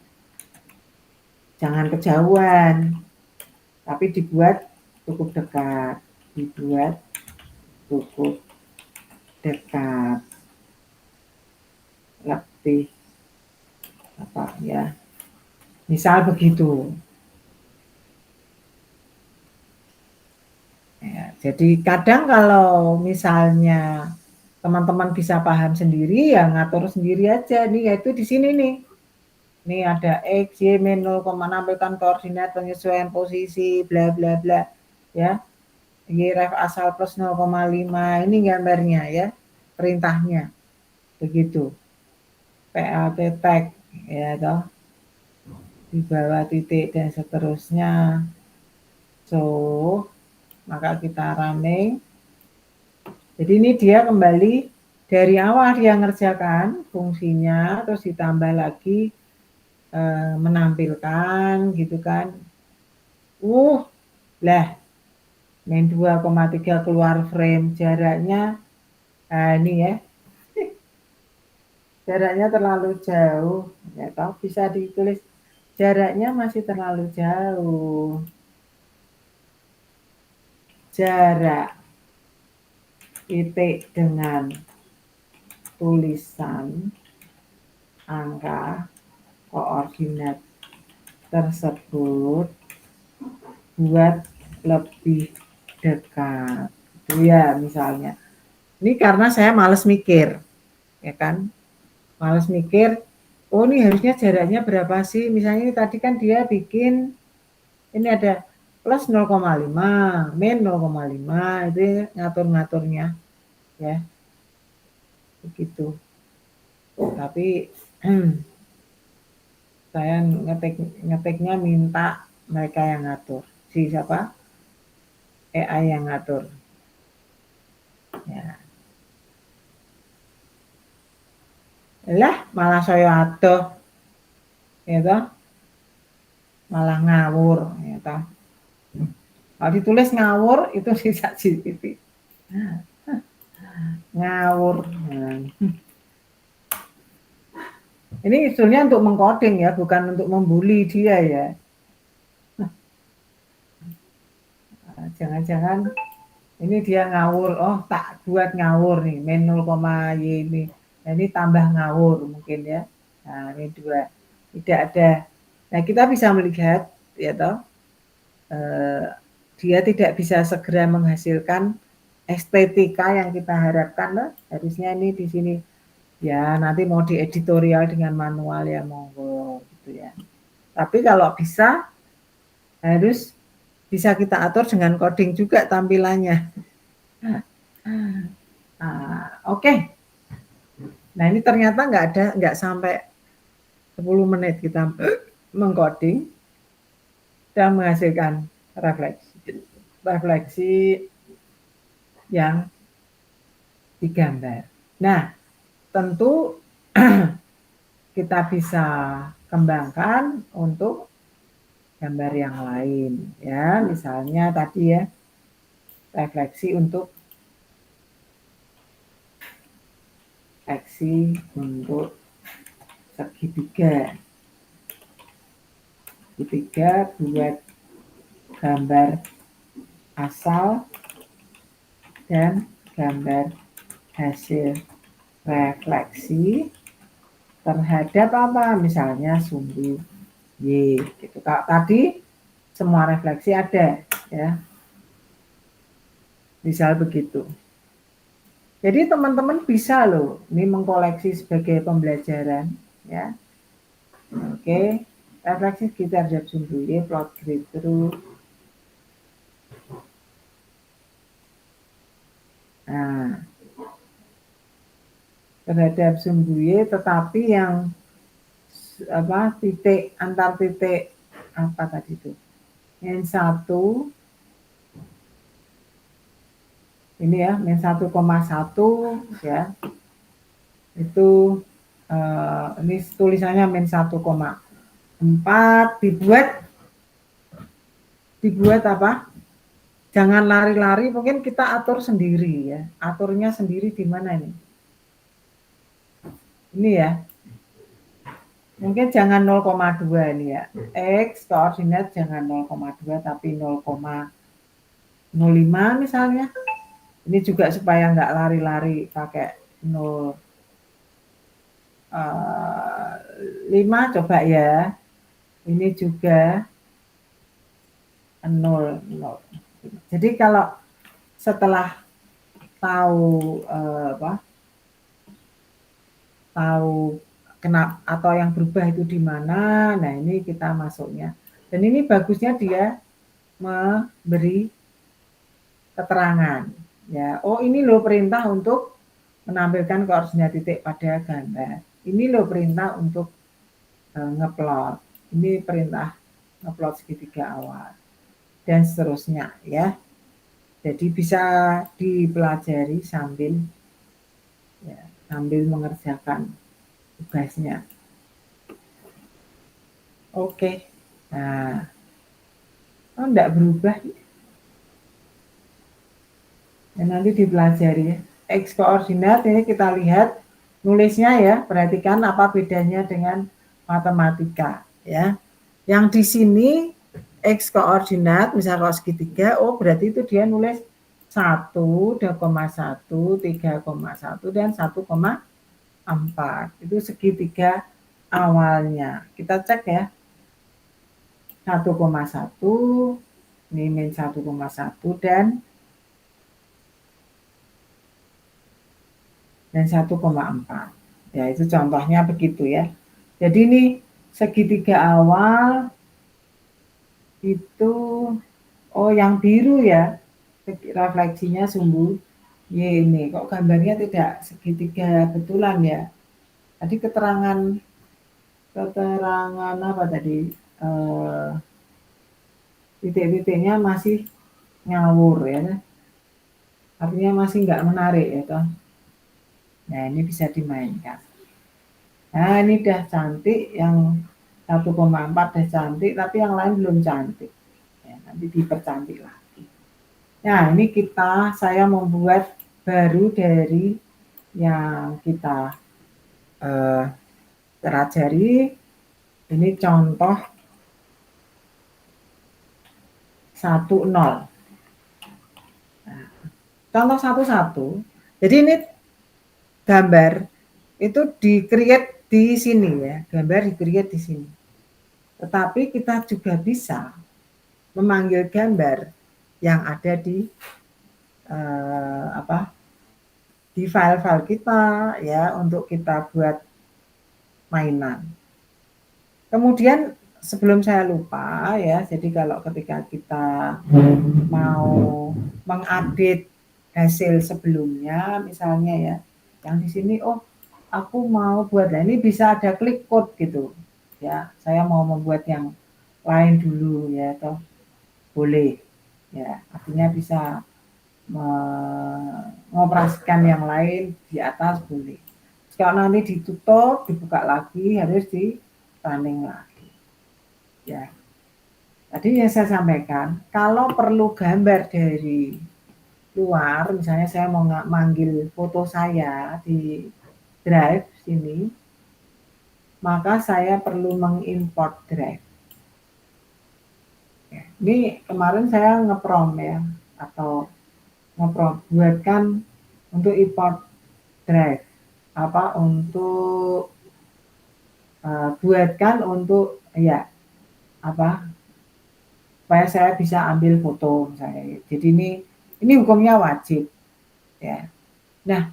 Jangan kejauhan, tapi dibuat cukup dekat. Dibuat cukup dekat. Lebih apa ya? Misal begitu. Ya, jadi kadang kalau misalnya teman-teman bisa paham sendiri ya ngatur sendiri aja nih, yaitu di sini nih. Ini ada X, Y, min 0, menampilkan koordinat penyesuaian posisi, bla bla bla. Ya. Y ref asal plus 0,5, ini gambarnya ya, perintahnya. Begitu. PLT tag, ya toh. Di bawah titik dan seterusnya. So, maka kita running. Jadi ini dia kembali dari awal dia ngerjakan fungsinya, terus ditambah lagi menampilkan gitu kan. Lah main 2,3 keluar frame, jaraknya ini ya, jaraknya terlalu jauh, ya toh bisa ditulis jaraknya masih terlalu jauh. Jarak titik dengan tulisan angka koordinat tersebut buat lebih dekat. Itu ya misalnya. Ini karena saya males mikir, ya kan? Males mikir, oh ini harusnya jaraknya berapa sih? Misalnya ini tadi kan dia bikin, ini ada plus 0,5, min 0,5, itu ngatur-ngaturnya, ya. Begitu. Tapi saya ngetiknya minta mereka yang ngatur. Si siapa? AI yang ngatur. Ya. Lah malah saya adoh, ya toh, malah ngawur, ya toh. Kalau ditulis ngawur itu sisa GPT. Ngawur. Ini usulnya untuk mengcoding ya, bukan untuk membuli dia ya. Jangan-jangan ini dia ngawur, oh tak buat ngawur nih, min 0,y ini. Nah, ini tambah ngawur mungkin ya. Nah, ini 2. Tidak ada. Nah, kita bisa melihat ya toh, dia tidak bisa segera menghasilkan estetika yang kita harapkan loh. Harusnya ini di sini ya, nanti mau di editorial dengan manual ya monggo gitu ya. Tapi kalau bisa harus bisa kita atur dengan coding juga tampilannya. Oke. Nah ini ternyata nggak sampai 10 menit kita mengcoding dan menghasilkan refleksi yang digambar. Nah tentu kita bisa kembangkan untuk gambar yang lain ya, misalnya tadi ya refleksi untuk segitiga buat gambar asal dan gambar hasil refleksi terhadap apa, misalnya sumbu Y gitu. Kalau tadi semua refleksi ada ya, misal begitu. Jadi teman-teman bisa loh ini mengkoleksi sebagai pembelajaran ya. Oke, refleksi sekitar terhadap sumbu Y, plot grid through. Nah, terhadap sumbu Y tetapi yang apa titik antar titik apa tadi itu min 1 ini ya min 1,1 ya itu ini tulisannya min 1,4 dibuat apa, jangan lari-lari, mungkin kita atur sendiri ya, aturnya sendiri di mana ini ya. Mungkin jangan 0,2 ini ya. X koordinat jangan 0,2 tapi 0,05 misalnya. Ini juga supaya nggak lari-lari pakai 0,5 coba ya. Ini juga 0. Jadi kalau setelah tahu tahu kenapa atau yang berubah itu di mana, nah ini kita masuknya. Dan ini bagusnya dia memberi keterangan ya. Oh ini loh perintah untuk menampilkan koordinat titik pada gambar. Ini loh perintah untuk ngeplot. Ini perintah ngeplot segitiga awal dan seterusnya ya. Jadi bisa dipelajari sambil mengerjakan tugasnya. Oke. Nah, enggak berubah. Ya, nanti dipelajari ya. X koordinat ini kita lihat nulisnya ya, perhatikan apa bedanya dengan matematika ya. Yang di sini X koordinat misal kalau segitiga, oh berarti itu dia nulis 1, 2,1, 3,1 dan 1,4. Itu segitiga awalnya. Kita cek ya. 1,1 ini min 1,1 dan 1,4. Ya, itu contohnya begitu ya. Jadi ini segitiga awal itu, oh yang biru ya, refleksinya sumbu Y ini. Kok gambarnya tidak segitiga betulan ya? Tadi keterangan apa tadi? Titik-titiknya masih ngawur ya. Artinya masih nggak menarik ya toh. Nah, ini bisa dimainkan. Nah, ini udah cantik, yang 1,4 udah cantik, tapi yang lain belum cantik. Ya, nanti dipercantik lagi. Nah, ini saya membuat baru dari yang kita pelajari. Ini contoh 10. Nah, contoh 11. Jadi ini gambar itu di-create di sini ya, gambar di-create di sini. Tetapi kita juga bisa memanggil gambar yang ada di di file-file kita ya untuk kita buat mainan. Kemudian sebelum saya lupa ya, jadi kalau ketika kita mau mengupdate hasil sebelumnya misalnya ya, yang di sini oh aku mau buat, nah ini bisa ada klik code gitu ya, saya mau membuat yang lain dulu ya, toh boleh ya, artinya bisa mengoperasikan yang lain di atas boleh. Kalau nanti ditutup dibuka lagi harus di running lagi ya. Tadi yang saya sampaikan, kalau perlu gambar dari luar, misalnya saya mau manggil foto saya di Drive sini, maka saya perlu mengimport Drive. Ya, ini kemarin saya ngeprom ya, atau ngeprom buatkan untuk import Drive, untuk buatkan untuk ya supaya saya bisa ambil foto misalnya. Jadi ini hukumnya wajib ya. Nah,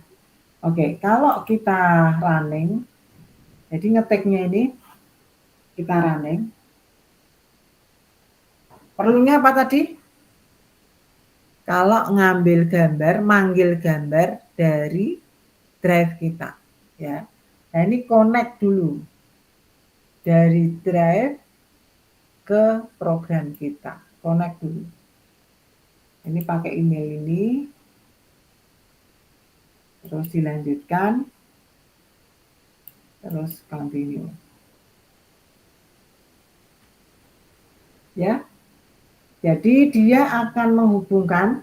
oke, kalau kita running, jadi ngetiknya ini kita running. Perlunya apa tadi? Kalau ngambil gambar, manggil gambar dari drive kita, ya. Nah, ini connect dulu dari drive ke program kita, connect dulu. Ini pakai email ini, terus dilanjutkan, terus continue. Ya, jadi dia akan menghubungkan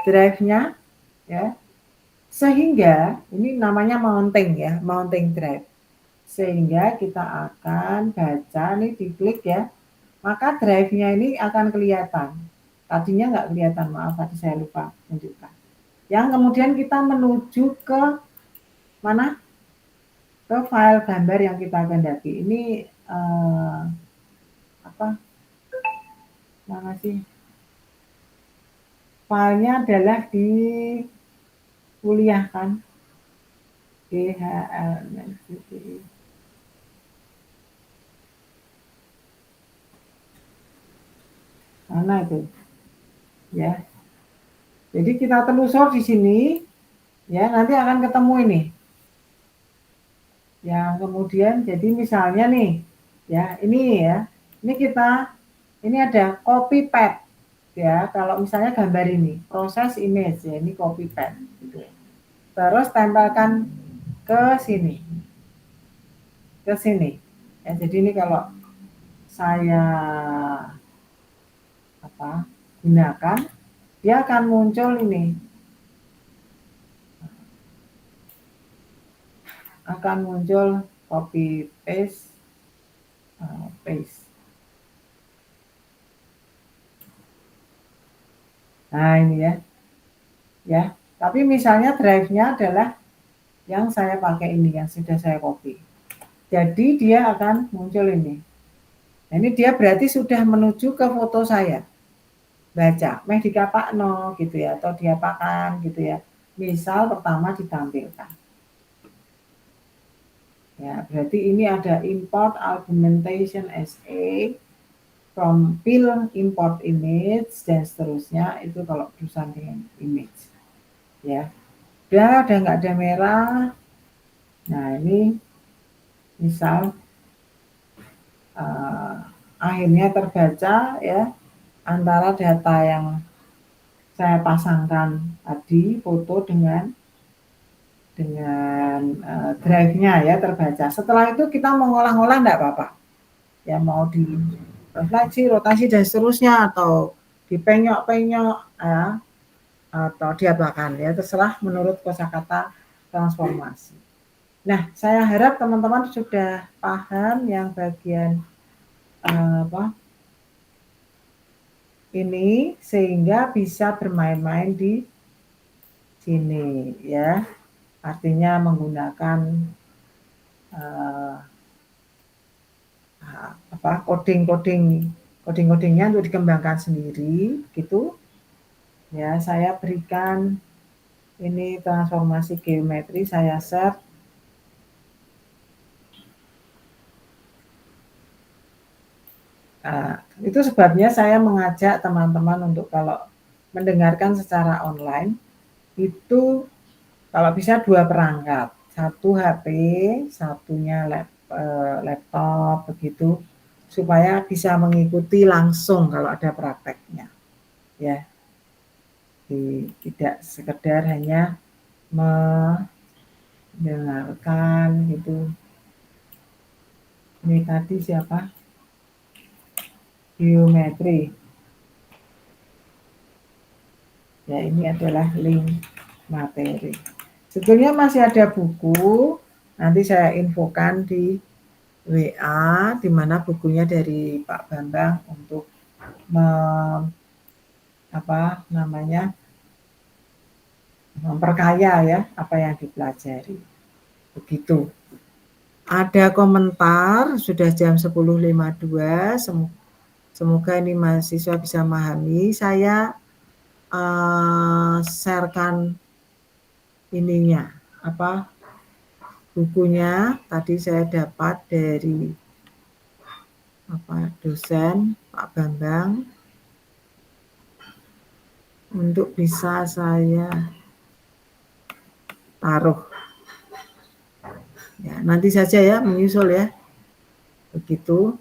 drive-nya, ya, sehingga ini namanya mounting ya, mounting drive. Sehingga kita akan baca, nih diklik ya, maka drive-nya ini akan kelihatan. Tadinya nggak kelihatan, maaf tadi saya lupa tunjukkan. Yang kemudian kita menuju ke mana? Ke file gambar yang kita kehendaki. Ini mana sih? Filenya adalah di kuliah kan? DHL. Mana itu? Ya. Jadi kita telusur di sini, ya nanti akan ketemu ini. Yang kemudian jadi misalnya nih, ya ini ya, ini ada copy pad. ya, kalau misalnya gambar ini, proses image ya, ini copy pen gitu ya. Terus tempelkan ke sini. Ya, jadi ini kalau saya gunakan, dia akan muncul ini. Akan muncul copy paste paste. Nah, ini ya. Ya, tapi misalnya drive-nya adalah yang saya pakai ini, yang sudah saya copy. Jadi dia akan muncul ini. Nah, ini dia berarti sudah menuju ke foto saya. Baca, meh dikapakno gitu ya, atau diapakan gitu ya. Misal pertama ditampilkan. Ya, berarti ini ada import argumentation SA from fill import image dan seterusnya, itu kalau berurusan dengan image. Ya. Udah nggak ada merah. Nah, ini misal akhirnya terbaca ya antara data yang saya pasangkan tadi, foto dengan drive-nya ya terbaca. Setelah itu kita mau ngolah-ngolah enggak apa-apa. Ya mau di refleksi, rotasi dan seterusnya, atau dipenyok-penyok ya, atau diapakan ya, terserah menurut kosakata transformasi. Nah, saya harap teman-teman sudah paham yang bagian ini, sehingga bisa bermain-main di sini ya. Artinya menggunakan coding-codingnya untuk dikembangkan sendiri gitu. Ya, saya berikan ini transformasi geometri, saya share. Itu sebabnya saya mengajak teman-teman untuk kalau mendengarkan secara online itu kalau bisa 2 perangkat, 1 HP, satunya laptop begitu, supaya bisa mengikuti langsung kalau ada prakteknya. Ya. Tidak sekedar hanya mendengarkan gitu. Ini tadi siapa? Geometri. Ya, ini adalah link materi. Sebetulnya masih ada buku, nanti saya infokan di WA, di mana bukunya dari Pak Bambang untuk memperkaya ya apa yang dipelajari. Begitu. Ada komentar, sudah jam 10.52, semoga ini mahasiswa bisa memahami. Saya sharekan ininya, bukunya tadi saya dapat dari dosen Pak Bambang untuk bisa saya taruh. Ya, nanti saja ya, menyusul ya. Begitu.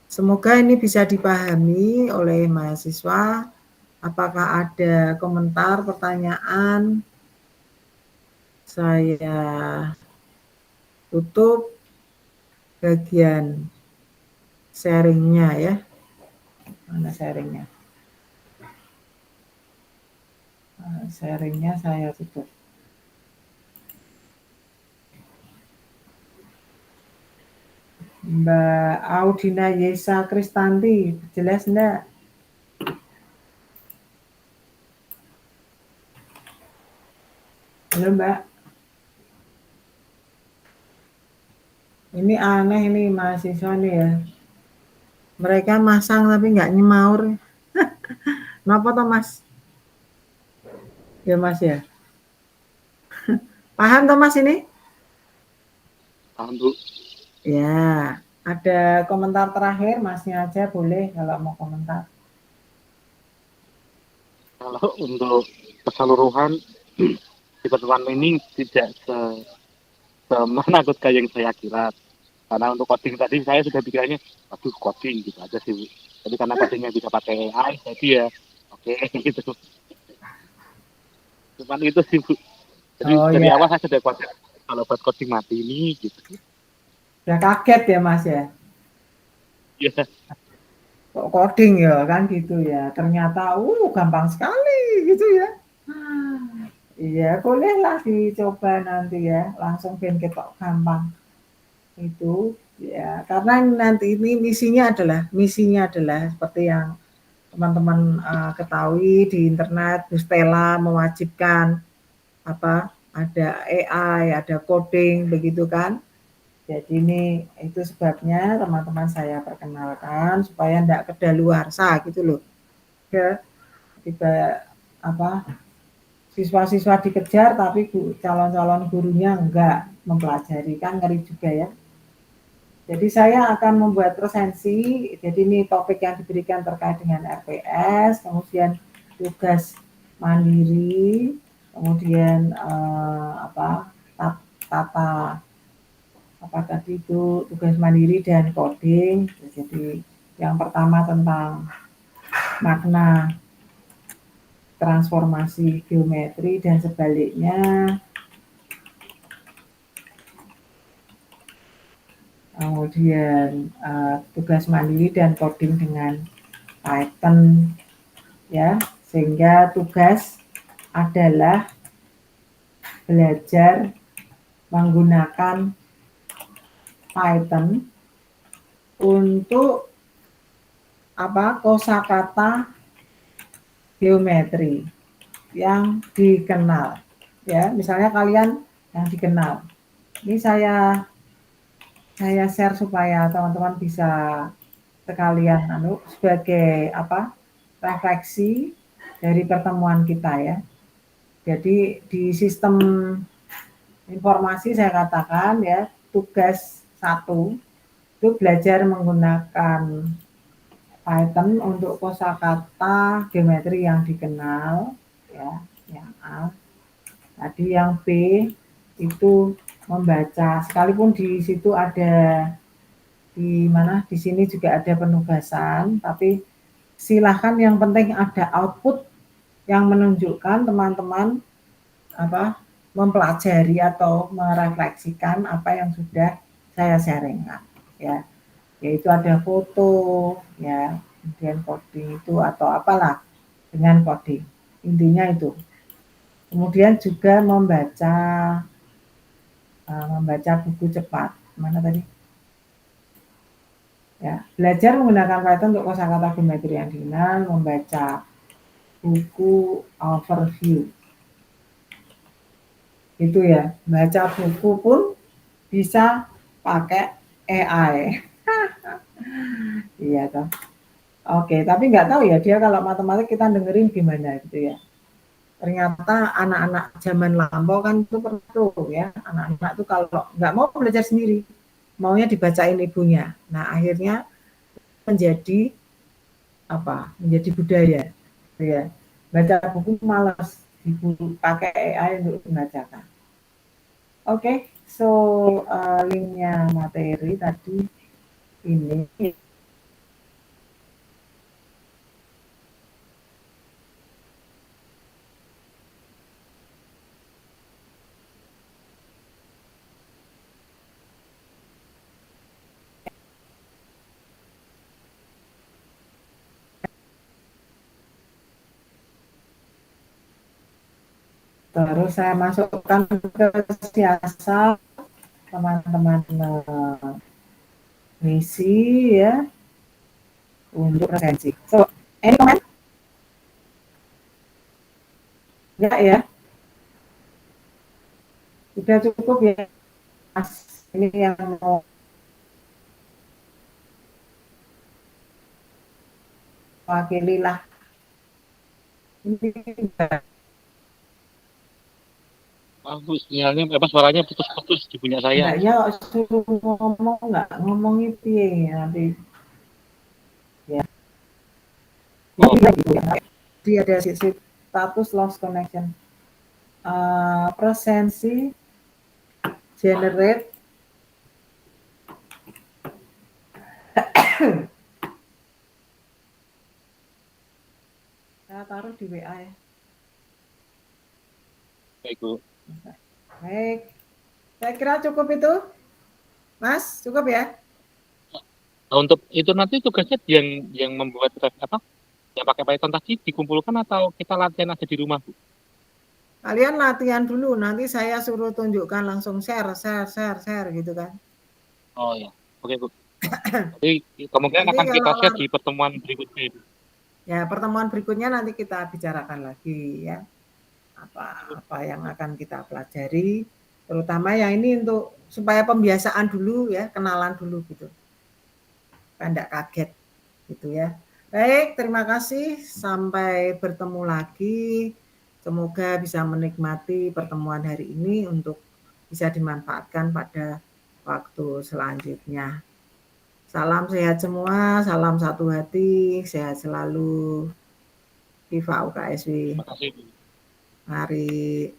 Semoga ini bisa dipahami oleh mahasiswa. Apakah ada komentar, pertanyaan? Saya tutup bagian sharingnya ya. Mana sharingnya? Sharingnya saya tutup. Mbak Audina Yesa Kristanti, jelas enggak? Halo Mbak. Ini aneh ini mahasiswa nih ya. Mereka masang tapi nggak nyemaur. Kenapa toh Mas? Ya Mas ya. Paham toh Mas ini? Paham Bu. Ya, ada komentar terakhir Masnya aja boleh kalau mau komentar. Kalau untuk keseluruhan di pertemuan ini tidak semenakutkan yang saya kira. Karena untuk coding tadi saya sudah pikirannya, aduh coding gitu aja sih Bu. Jadi karena codingnya bisa pakai AI, jadi ya oke gitu. Cuman itu sih Bu. Jadi dari ya, awal saya sudah kuat kalau buat coding mati ini gitu. udah kaget ya Mas ya. Iya. Kok coding ya kan gitu ya. Ternyata gampang sekali gitu ya. Iya, bolehlah dicoba nanti ya. Langsung ben ketok gampang. Itu ya, karena nanti ini misinya adalah seperti yang teman-teman ketahui di internet, Bu Stella mewajibkan apa ada AI, ada coding begitu kan. Jadi ini itu sebabnya teman-teman saya perkenalkan supaya tidak kedaluarsa gitu loh. Ya, tiba apa siswa-siswa dikejar tapi calon-calon gurunya enggak mempelajari, kan ngeri juga ya. Jadi saya akan membuat resensi, jadi ini topik yang diberikan terkait dengan RPS, kemudian tugas mandiri, kemudian tata apa tadi itu tugas mandiri dan coding. Jadi yang pertama tentang makna transformasi geometri dan sebaliknya. Kemudian tugas mandiri dan coding dengan Python ya, sehingga tugas adalah belajar menggunakan Python untuk kosakata geometri yang dikenal ya. Misalnya kalian yang dikenal, ini saya share supaya teman-teman bisa sekalian sebagai refleksi dari pertemuan kita ya. Jadi di sistem informasi saya katakan ya, tugas 1 itu belajar menggunakan Python untuk kosakata geometri yang dikenal ya, yang A. Tadi yang B itu membaca, sekalipun di situ ada di sini juga ada penugasan, tapi silahkan yang penting ada output yang menunjukkan teman-teman mempelajari atau merefleksikan apa yang sudah saya sharingkan ya, yaitu ada foto ya, kemudian coding itu atau apalah dengan coding, intinya itu. Kemudian juga membaca buku cepat, mana tadi ya, belajar menggunakan Python untuk kosakata geometri yang dikenal, membaca buku overview itu ya, baca buku pun bisa pakai AI. Iya toh. Oke, tapi nggak tahu ya dia kalau matematik kita dengerin gimana gitu ya. Ternyata anak-anak zaman lampau kan itu perlu ya, anak-anak tuh kalau nggak mau belajar sendiri, maunya dibacain ibunya. Nah akhirnya menjadi menjadi budaya ya, baca buku malas, pakai AI untuk membacakan. Oke, so linknya materi tadi ini terus saya masukkan ke siasat teman-teman misi ya untuk resensi. So, any comment? Enggak ya? Sudah cukup ya, Mas. Ini yang mau wakili lah. Ini Sinyalnya suaranya putus-putus di punya saya. enggak ya, suruh ngomong ngomong itu ya nanti ya. Oh. Jadi ada status lost connection. Presensi generate taruh di WA ya. Baik, Bu. Baik. Saya kira cukup itu. Mas, cukup ya? Nah, untuk itu nanti tugasnya yang membuat apa? Yang pakai Python tadi dikumpulkan atau kita latihan aja di rumah, Bu? Kalian latihan dulu, nanti saya suruh tunjukkan langsung share gitu kan. Oh ya, oke Bu. Jadi kemungkinan Nanti akan kita kalau share di pertemuan berikutnya itu. ya pertemuan berikutnya nanti kita bicarakan lagi ya. Apa yang akan kita pelajari, terutama yang ini untuk supaya pembiasaan dulu ya, kenalan dulu gitu. Supaya enggak kaget gitu ya. Baik, terima kasih. Sampai bertemu lagi. Semoga bisa menikmati pertemuan hari ini untuk bisa dimanfaatkan pada waktu selanjutnya. Salam sehat semua, salam satu hati, sehat selalu. Viva UKSW. Terima kasih, Bu. Mari.